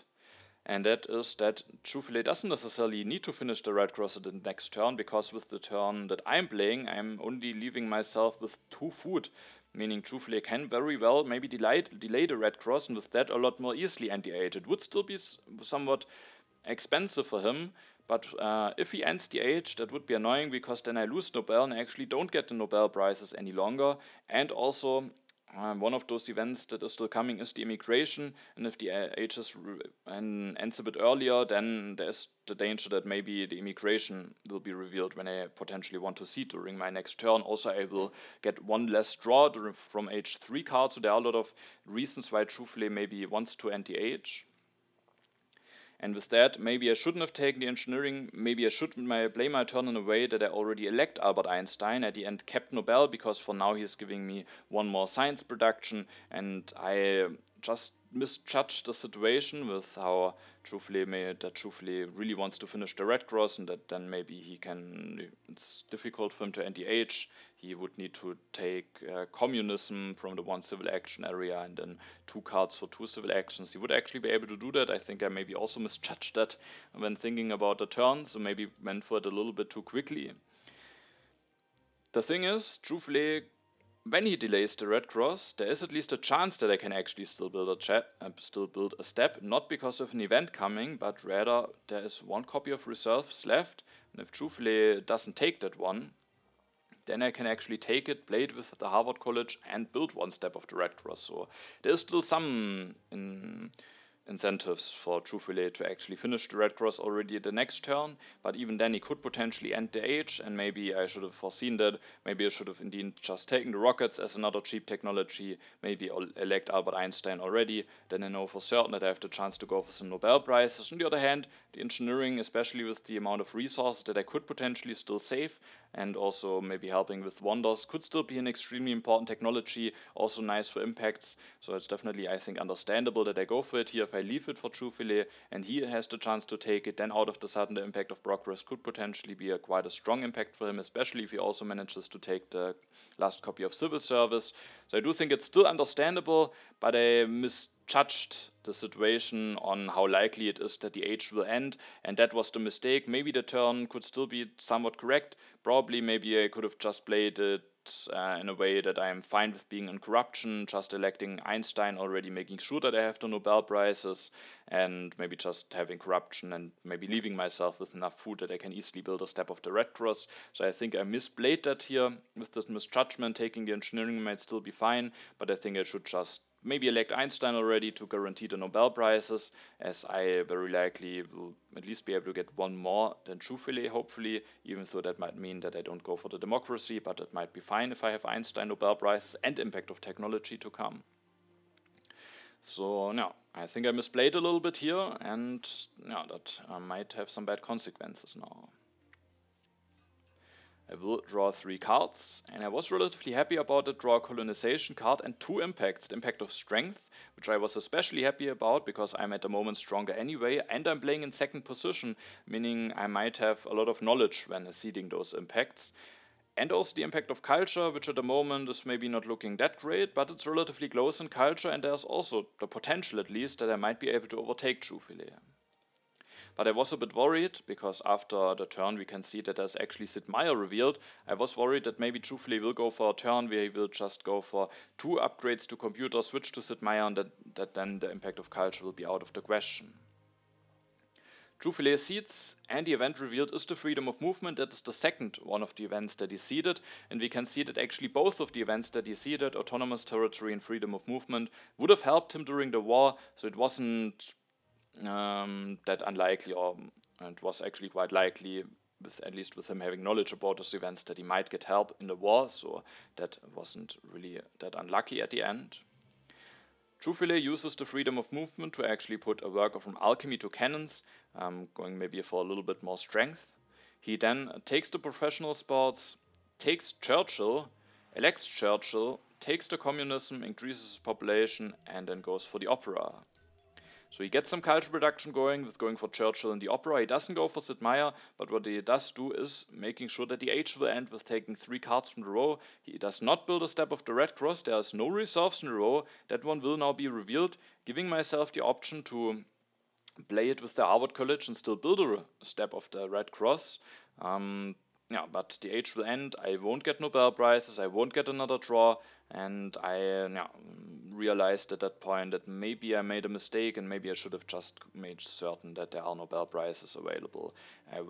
and that is that ciufile doesn't necessarily need to finish the red cross at the next turn, because with the turn that I'm playing, I'm only leaving myself with 2 food, meaning ciufile can very well maybe delay the red cross, and with that a lot more easily end the age. It would still be somewhat expensive for him, but if he ends the age, that would be annoying, because then I lose Nobel and I actually don't get the Nobel prizes any longer, and also one of those events that is still coming is the immigration, and if the age ends a bit earlier, then there's the danger that maybe the immigration will be revealed when I potentially want to see during my next turn. Also, I will get 1 less draw from age 3 cards, so there are a lot of reasons why ciufile maybe wants to end the age. And with that, maybe I shouldn't have taken the engineering, maybe I should play my turn in a way that I already elect Albert Einstein, at the end kept Nobel, because for now he's giving me 1 more science production, and I just misjudged the situation with how ciufile really wants to finish the red cross, and that then maybe it's difficult for him to end the age. He would need to take communism from the 1 civil action area, and then 2 cards for 2 civil actions. He would actually be able to do that. I think I maybe also misjudged that when thinking about the turn, so maybe went for it a little bit too quickly. The thing is, ciufile, when he delays the red cross, there is at least a chance that I can actually still build a step, not because of an event coming, but rather there is 1 copy of reserves left, and if ciufile doesn't take that one, then I can actually take it, play it with the Harvard College, and build 1 step of the red cross. So there's still some incentives for ciufile to actually finish the red cross already at the next turn, but even then he could potentially end the age, and maybe I should have foreseen that. Maybe I should have indeed just taken the rockets as another cheap technology, maybe elect Albert Einstein already, then I know for certain that I have the chance to go for some Nobel prizes. On the other hand, the engineering, especially with the amount of resources that I could potentially still save, and also maybe helping with wonders, could still be an extremely important technology, also nice for impacts. So it's definitely, I think, understandable that I go for it here. If I leave it for ciufile and he has the chance to take it, then out of the sudden the impact of progress could potentially be quite a strong impact for him, especially if he also manages to take the last copy of civil service. So I do think it's still understandable, but I misjudged the situation on how likely it is that the age will end, and that was the mistake. Maybe the turn could still be somewhat correct. Probably maybe I could have just played it in a way that I am fine with being in corruption, just electing Einstein already, making sure that I have the Nobel Prizes, and maybe just having corruption and maybe leaving myself with enough food that I can easily build a step of the Red Cross. So I think I misplayed that here with this misjudgment. Taking the engineering might still be fine, but I think I should just maybe elect Einstein already to guarantee the Nobel Prizes, as I very likely will at least be able to get one more than ciufile, hopefully, even though that might mean that I don't go for the democracy, but it might be fine if I have Einstein Nobel Prizes and impact of technology to come. So, yeah, I think I misplayed a little bit here, and yeah, that might have some bad consequences now. I will draw 3 cards, and I was relatively happy about the draw colonization card and 2 impacts. The impact of strength, which I was especially happy about because I'm at the moment stronger anyway, and I'm playing in second position, meaning I might have a lot of knowledge when acceding those impacts. And also the impact of culture, which at the moment is maybe not looking that great, but it's relatively close in culture, and there's also the potential at least that I might be able to overtake ciufile. But I was a bit worried, because after the turn we can see that there's actually Sid Meier revealed. I was worried that maybe ciufile will go for a turn where he will just go for 2 upgrades to computer, switch to Sid Meier, and that then the impact of culture will be out of the question. ciufile cedes, and the event revealed is the freedom of movement. That is the second one of the events that he ceded, and we can see that actually both of the events that he ceded, autonomous territory and freedom of movement, would have helped him during the war, so it wasn't that unlikely, or it was actually quite likely, at least with him having knowledge about those events, that he might get help in the war, so that wasn't really that unlucky at the end. ciufile uses the freedom of movement to actually put a worker from alchemy to cannons, going maybe for a little bit more strength. He then takes the professional sports, takes Churchill, elects Churchill, takes the communism, increases his population, and then goes for the opera. So he gets some culture production going with going for Churchill in the opera. He doesn't go for Sid Meier, but what he does do is making sure that the age will end with taking 3 cards from the row. He does not build a step of the Red Cross. There is no reserves in the row. That one will now be revealed, giving myself the option to play it with the Harvard College and still build a step of the Red Cross. Yeah, but the age will end. I won't get Nobel Prizes. I won't get another draw. And I realized at that point that maybe I made a mistake, and maybe I should have just made certain that there are Nobel Prizes available. I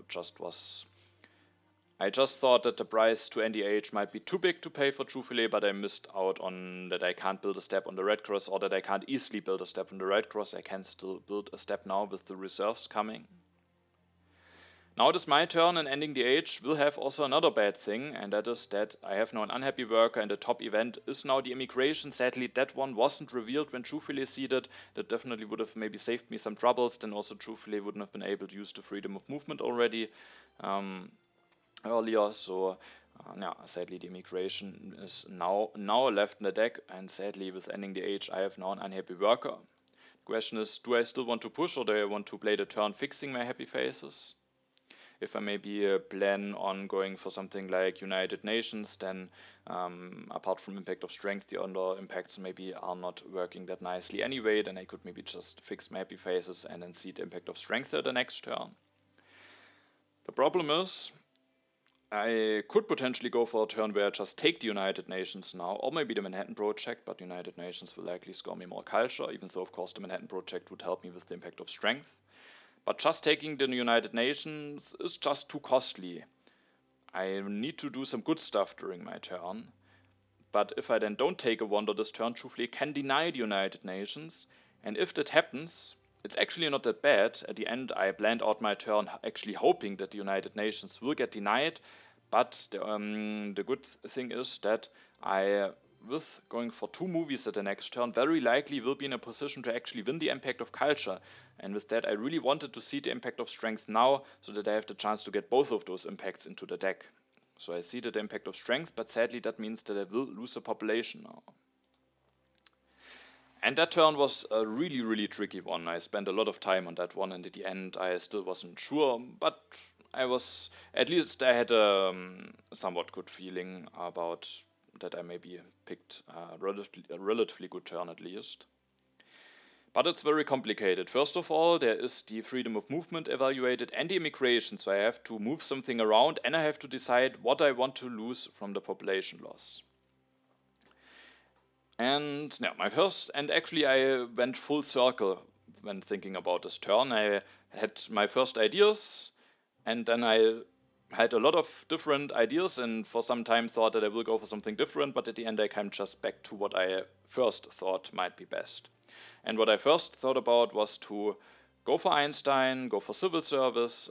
just thought that the price to NDH might be too big to pay for ciufile, but I missed out on that I can't build a step on the Red Cross, or that I can't easily build a step on the Red Cross. I can still build a step now with the reserves coming. Now it is my turn, and ending the age will have also another bad thing, and that is that I have now an unhappy worker, and the top event is now the immigration. Sadly, that one wasn't revealed when ciufile ceded. That definitely would have maybe saved me some troubles. Then also ciufile wouldn't have been able to use the freedom of movement already earlier. So yeah, sadly the immigration is now left in the deck, and sadly with ending the age I have now an unhappy worker. The question is, do I still want to push, or do I want to play the turn fixing my happy faces? If I maybe plan on going for something like United Nations, then apart from impact of strength, the other impacts maybe are not working that nicely anyway. Then I could maybe just fix my happy faces and then see the impact of strength at the next turn. The problem is, I could potentially go for a turn where I just take the United Nations now, or maybe the Manhattan Project, but the United Nations will likely score me more culture, even though of course the Manhattan Project would help me with the impact of strength. But just taking the United Nations is just too costly. I need to do some good stuff during my turn. But if I then don't take a wonder this turn, ciufile can deny the United Nations. And if that happens, it's actually not that bad. At the end, I planned out my turn actually hoping that the United Nations will get denied. But the good thing is that I, with going for 2 movies at the next turn, very likely will be in a position to actually win the impact of culture. And with that, I really wanted to see the impact of strength now, so that I have the chance to get both of those impacts into the deck. So I see the impact of strength, but sadly that means that I will lose a population now. And that turn was a really, really tricky one. I spent a lot of time on that one, and at the end I still wasn't sure, but at least I had a somewhat good feeling about that I maybe picked a relatively good turn at least. But it's very complicated. First of all, there is the freedom of movement evaluated and the immigration, so I have to move something around and I have to decide what I want to lose from the population loss. And now actually I went full circle when thinking about this turn. I had my first ideas and then I had a lot of different ideas and for some time thought that I will go for something different, but at the end I came just back to what I first thought might be best. And what I first thought about was to go for Einstein, go for civil service,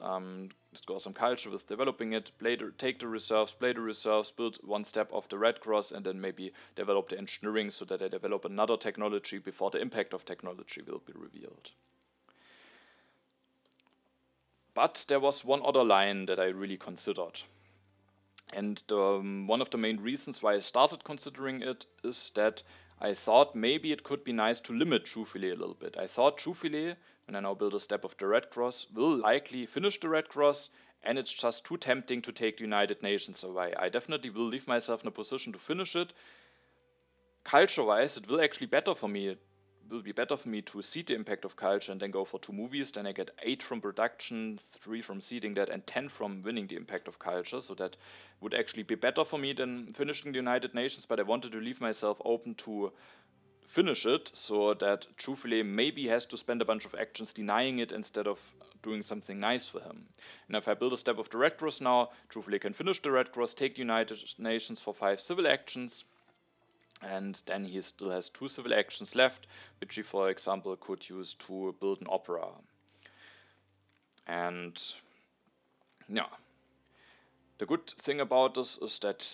score some culture with developing it, take the reserves, play the reserves, build one step of the Red Cross, and then maybe develop the engineering so that I develop another technology before the impact of technology will be revealed. But there was one other line that I really considered. And one of the main reasons why I started considering it is that I thought maybe it could be nice to limit ciufile a little bit. I thought ciufile, when I now build a step of the Red Cross, will likely finish the Red Cross, and it's just too tempting to take the United Nations away. I definitely will leave myself in a position to finish it. Culture-wise, it will actually better for me. It will be better for me to seed the impact of culture and then go for 2 movies. Then I get 8 from production, 3 from seeding that, and 10 from winning the impact of culture. So that would actually be better for me than finishing the United Nations. But I wanted to leave myself open to finish it so that ciufile maybe has to spend a bunch of actions denying it instead of doing something nice for him. And if I build a step of the Red Cross now, ciufile can finish the Red Cross, take the United Nations for 5 civil actions, and then he still has 2 civil actions left, which he, for example, could use to build an opera. And yeah, the good thing about this is that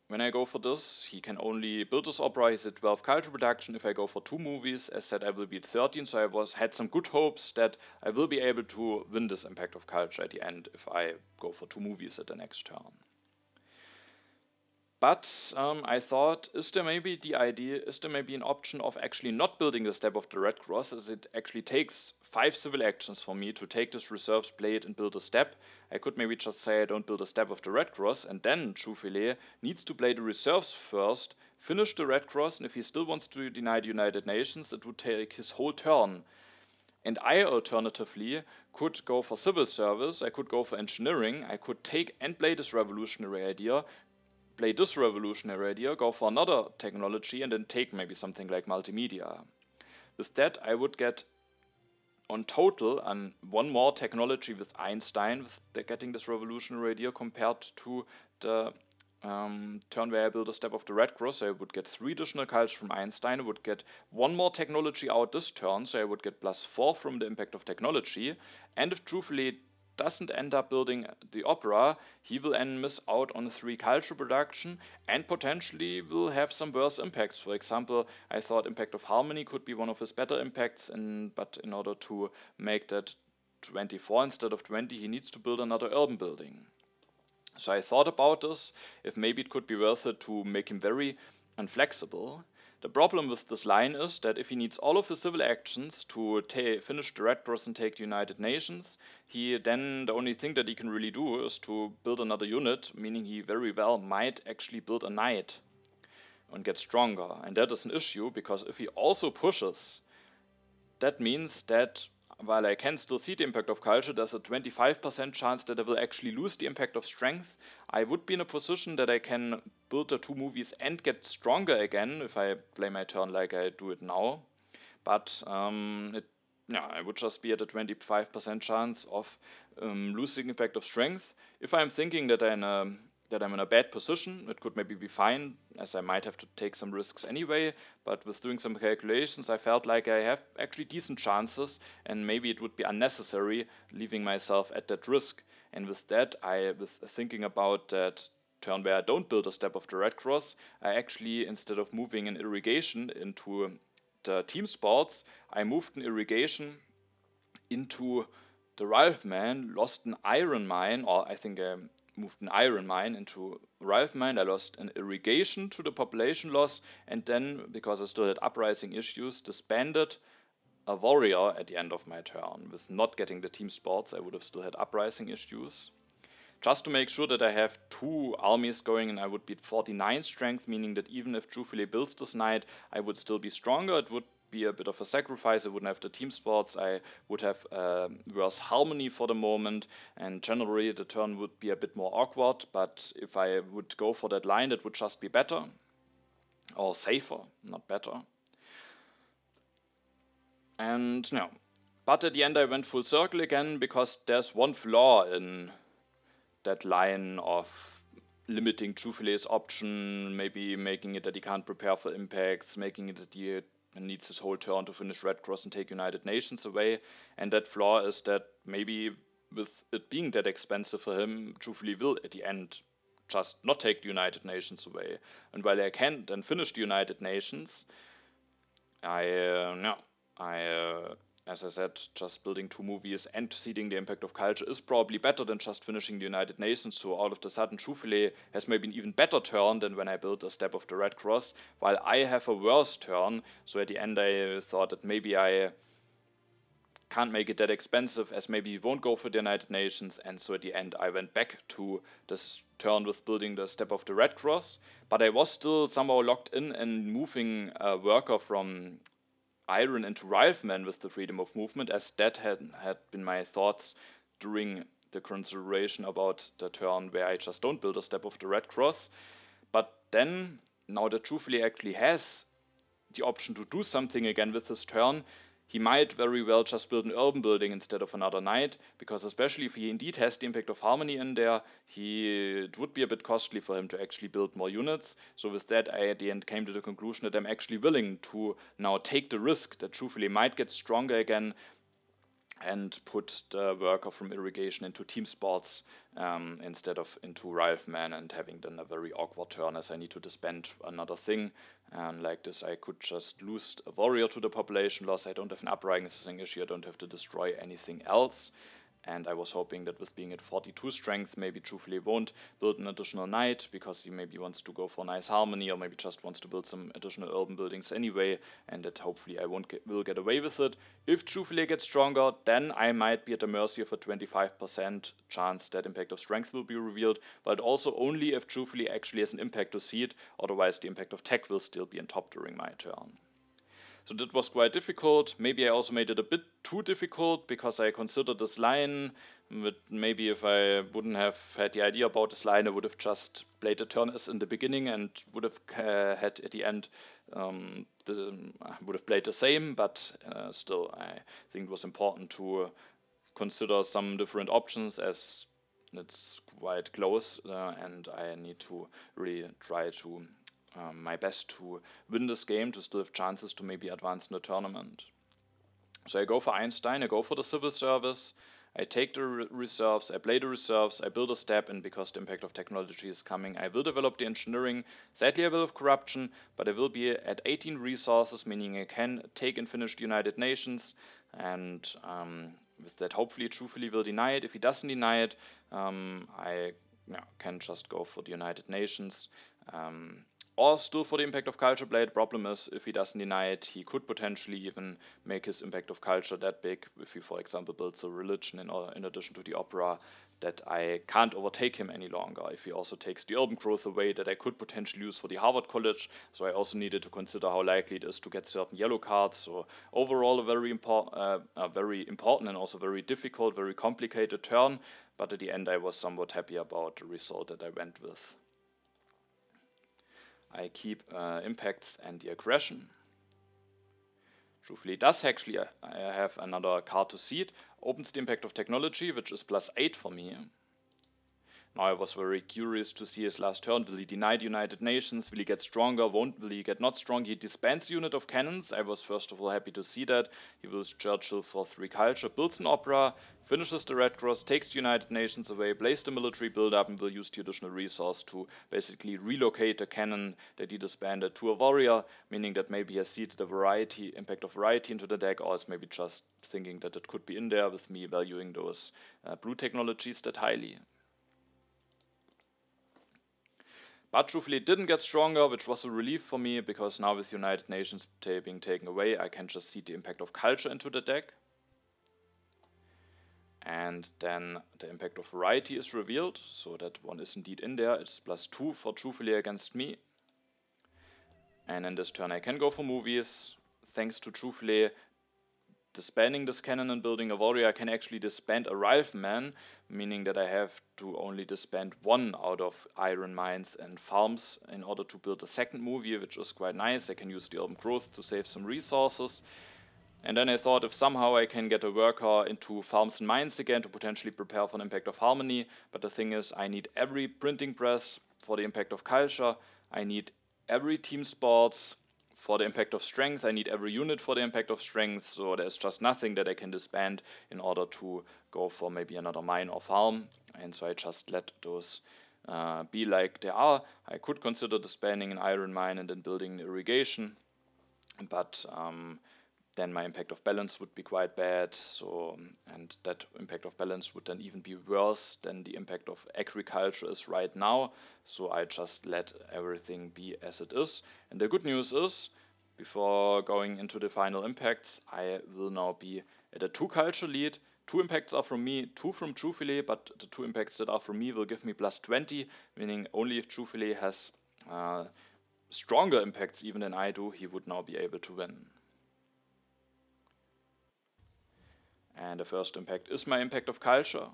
when I go for this, he can only build this opera. He's at 12 culture production. If I go for 2 movies, as said, I will be at 13. So I had some good hopes that I will be able to win this impact of culture at the end if I go for 2 movies at the next turn. But I thought, is there maybe an option of actually not building the step of the Red Cross, as it actually takes 5 civil actions for me to take this reserves, play it, and build a step. I could maybe just say I don't build a step of the Red Cross, and then ciufile needs to play the reserves first, finish the Red Cross, and if he still wants to deny the United Nations, it would take his whole turn. And I alternatively could go for civil service, I could go for engineering, I could take and play this revolutionary idea, go for another technology, and then take maybe something like multimedia. With that, I would get on total one more technology with Einstein, with getting this revolutionary idea compared to the turn where I build a step of the Red Cross. So I would get 3 additional cultures from Einstein. I would get one more technology out this turn, so I would get +4 from the impact of technology. And if ciufile doesn't end up building the opera, he will then miss out on 3 culture production and potentially will have some worse impacts. For example, I thought impact of harmony could be one of his better impacts, but in order to make that 24 instead of 20, he needs to build another urban building. So I thought about this, if maybe it could be worth it to make him very inflexible. The problem with this line is that if he needs all of the civil actions to finish the Red Cross and take the United Nations, then the only thing that he can really do is to build another unit, meaning he very well might actually build a knight and get stronger. And that is an issue, because if he also pushes, that means that while I can still see the impact of culture, there's a 25% chance that I will actually lose the impact of strength. I would be in a position that I can build the 2 movies and get stronger again if I play my turn like I do it now. But I would just be at a 25% chance of losing impact of strength. If I'm thinking that I'm in a bad position, it could maybe be fine, as I might have to take some risks anyway, but with doing some calculations, I felt like I have actually decent chances, and maybe it would be unnecessary leaving myself at that risk. And with that, with thinking about that turn where I don't build a step of the Red Cross, I actually, instead of moving an irrigation into the team sports, I moved an irrigation into the Ralph Man, lost an iron mine, or I think I moved an iron mine into Ralph mine. I lost an irrigation to the population loss, and then, because I still had uprising issues, disbanded a warrior at the end of my turn. With not getting the team sports, I would have still had uprising issues. Just to make sure that I have 2 armies going, and I would be at 49 strength, meaning that even if ciufile builds this knight, I would still be stronger. It would be a bit of a sacrifice. I wouldn't have the team sports, I would have worse harmony for the moment, and generally the turn would be a bit more awkward, but if I would go for that line, it would just be better, or safer, not better. And no. But at the end I went full circle again, because there's one flaw in that line of limiting ciufile's option, maybe making it that he can't prepare for impacts, making it that he needs his whole turn to finish Red Cross and take United Nations away. And that flaw is that maybe with it being that expensive for him, ciufile will at the end just not take the United Nations away. And while I can then finish the United Nations, as I said, just building 2 movies and seeding the impact of culture is probably better than just finishing the United Nations. So all of a sudden, ciufile has maybe an even better turn than when I built a Step of the Red Cross, while I have a worse turn. So at the end, I thought that maybe I can't make it that expensive, as maybe he won't go for the United Nations. And so at the end, I went back to this turn with building the Step of the Red Cross. But I was still somehow locked in and moving a worker from Iron into Rifleman with the freedom of movement, as that had been my thoughts during the consideration about the turn where I just don't build a Step of the Red Cross. But then, now that ciufile actually has the option to do something again with his turn, he might very well just build an urban building instead of another knight, because especially if he indeed has the impact of harmony in there, it would be a bit costly for him to actually build more units. So with that, I at the end came to the conclusion that I'm actually willing to now take the risk that ciufile might get stronger again and put the worker from irrigation into team sports instead of into Rifleman, and having then a very awkward turn as I need to disband another thing. And like this, I could just lose a warrior to the population loss. I don't have an uprising issue, I don't have to destroy anything else. And I was hoping that with being at 42 strength, maybe ciufile won't build an additional knight, because he maybe wants to go for nice harmony, or maybe just wants to build some additional urban buildings anyway, and that hopefully I will get away with it. If ciufile gets stronger, then I might be at the mercy of a 25% chance that impact of strength will be revealed, but also only if ciufile actually has an impact to seed, otherwise the impact of tech will still be on top during my turn. So that was quite difficult. Maybe I also made it a bit too difficult, because I considered this line, but maybe if I wouldn't have had the idea about this line, I would have just played the turn as in the beginning and would have had at the end, would have played the same, but still I think it was important to consider some different options, as it's quite close and I need to really try to my best to win this game, to still have chances to maybe advance in the tournament. So I go for Einstein, I go for the civil service, I take the reserves, I play the reserves, I build a step, and because the impact of technology is coming, I will develop the engineering. Sadly I will have corruption, but I will be at 18 resources, meaning I can take and finish the United Nations, and with that hopefully ciufile will deny it. If he doesn't deny it, I can just go for the United Nations. Or still for the impact of culture play. The problem is, if he doesn't deny it, he could potentially even make his impact of culture that big, if he, for example, builds a religion in addition to the opera, that I can't overtake him any longer. If he also takes the urban growth away, that I could potentially use for the Harvard College, so I also needed to consider how likely it is to get certain yellow cards. So overall, a very important and also very difficult, very complicated turn, but at the end I was somewhat happy about the result that I went with. I keep impacts and the aggression. Ciufile does actually have another card to seed, opens the impact of technology, which is +8 for me. Now I was very curious to see his last turn. Will he deny the United Nations? Will he get stronger? Will he get not strong? He disbands the unit of cannons. I was first of all happy to see that. He wills Churchill for 3 culture, builds an opera, finishes the Red Cross, takes the United Nations away, plays the military build-up, and will use the additional resource to basically relocate the cannon that he disbanded to a warrior, meaning that maybe he has seeded the impact of variety into the deck, or is maybe just thinking that it could be in there, with me valuing those blue technologies that highly. But ciufile didn't get stronger, which was a relief for me, because now with United Nations being taken away, I can just seed the impact of culture into the deck. And then the impact of variety is revealed, so that one is indeed in there. It's +2 for ciufile against me. And in this turn I can go for movies, thanks to ciufile disbanding this cannon and building a warrior, I can actually disband a rifleman, meaning that I have to only disband one out of iron mines and farms in order to build a second movie, which is quite nice. I can use the urban growth to save some resources. And then I thought if somehow I can get a worker into farms and mines again to potentially prepare for an impact of harmony, but the thing is I need every printing press for the impact of culture, I need every team sports for the impact of strength, I need every unit for the impact of strength, so there's just nothing that I can disband in order to go for maybe another mine or farm, and so I just let those be like they are. I could consider disbanding an iron mine and then building irrigation, but then my impact of balance would be quite bad, so and that impact of balance would then even be worse than the impact of agriculture is right now, so I just let everything be as it is. And the good news is, before going into the final impacts, I will now be at a 2 culture lead. 2 impacts are from me, 2 from ciufile, but the 2 impacts that are from me will give me plus 20, meaning only if ciufile has stronger impacts even than I do, he would now be able to win. And the first impact is my impact of culture.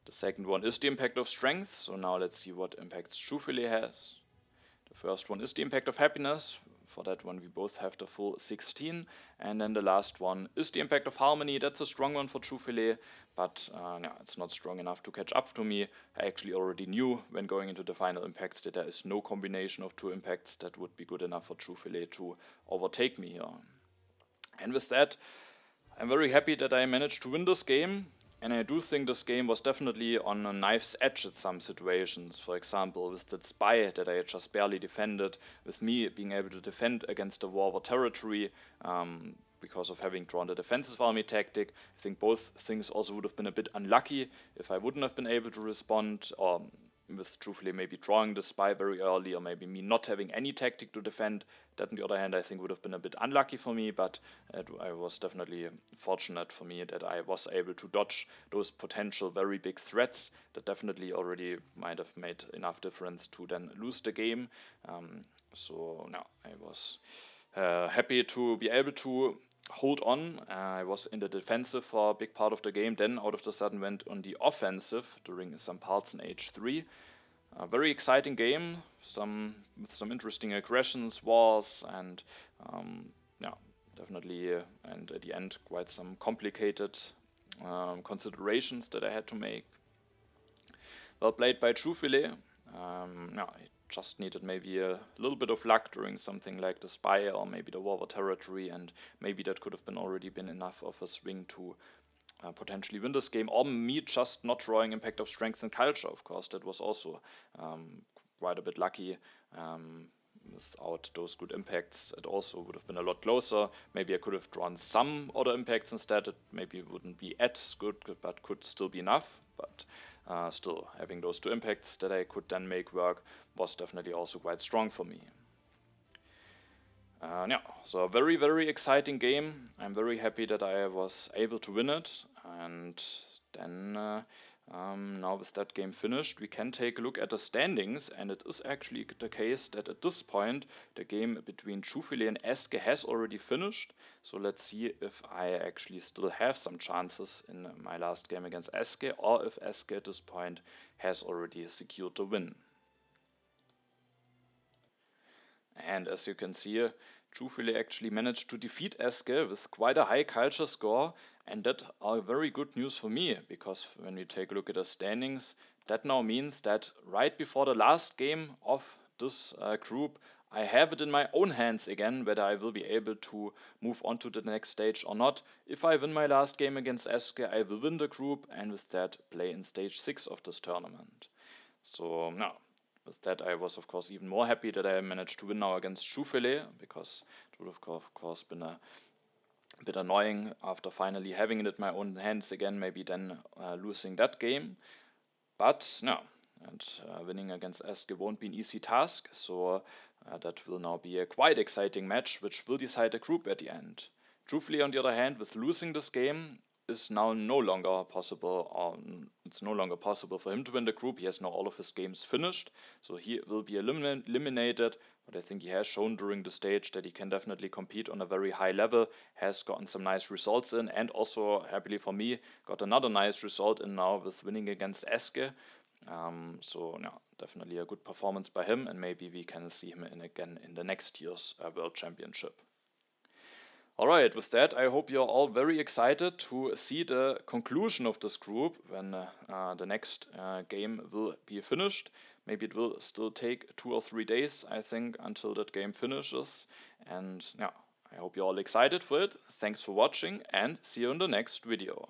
The second one is the impact of strength, so now let's see what impacts ciufile has. The first one is the impact of happiness. For that one we both have the full 16. And then the last one is the impact of harmony. That's a strong one for ciufile, but it's not strong enough to catch up to me. I actually already knew when going into the final impacts that there is no combination of 2 impacts that would be good enough for ciufile to overtake me here. And with that, I'm very happy that I managed to win this game, and I do think this game was definitely on a knife's edge at some situations. For example, with that spy that I just barely defended, with me being able to defend against the war over territory because of having drawn the defensive army tactic. I think both things also would have been a bit unlucky if I wouldn't have been able to respond, or with ciufile maybe drawing the spy very early, or maybe me not having any tactic to defend. That on the other hand I think would have been a bit unlucky for me, but I was definitely fortunate for me that I was able to dodge those potential very big threats that definitely already might have made enough difference to then lose the game. So now I was happy to be able to hold on. I was in the defensive for a big part of the game, then out of the sudden went on the offensive during some parts in H3. A very exciting game, with some interesting aggressions, wars, and definitely, and at the end quite some complicated considerations that I had to make. Well played by ciufile. I just needed maybe a little bit of luck during something like the spy or maybe the war over territory, and maybe that could have been already been enough of a swing to potentially win this game, or me just not drawing impact of strength and culture. Of course, that was also quite a bit lucky. Without those good impacts, it also would have been a lot closer. Maybe I could have drawn some other impacts instead. It maybe wouldn't be as good, but could still be enough. But still, having those 2 impacts that I could then make work was definitely also quite strong for me. So a very, very exciting game. I'm very happy that I was able to win it. And then now with that game finished, we can take a look at the standings, and it is actually the case that at this point the game between ciufile and Eske has already finished. So let's see if I actually still have some chances in my last game against Eske, or if Eske at this point has already secured the win. And as you can see, ciufile actually managed to defeat Eske with quite a high culture score, and that are very good news for me, because when we take a look at the standings, that now means that right before the last game of this group, I have it in my own hands again whether I will be able to move on to the next stage or not. If I win my last game against Eske, I will win the group, and with that play in stage 6 of this tournament. So now, with that I was of course even more happy that I managed to win now against ciufile, because it would have of course been a bit annoying after finally having it in my own hands again, maybe then losing that game. But no, and winning against Eske won't be an easy task, so that will now be a quite exciting match which will decide the group at the end. Ciufile on the other hand, with losing this game, is now no longer possible, or it's no longer possible for him to win the group. He has now all of his games finished, so he will be eliminated. But I think he has shown during the stage that he can definitely compete on a very high level, has gotten some nice results in, and also, happily for me, got another nice result in now with winning against Eske. So yeah, definitely a good performance by him, and maybe we can see him again in the next year's World Championship. Alright, with that, I hope you're all very excited to see the conclusion of this group when the next game will be finished. Maybe it will still take 2 or 3 days, I think, until that game finishes. And yeah, I hope you're all excited for it. Thanks for watching, and see you in the next video.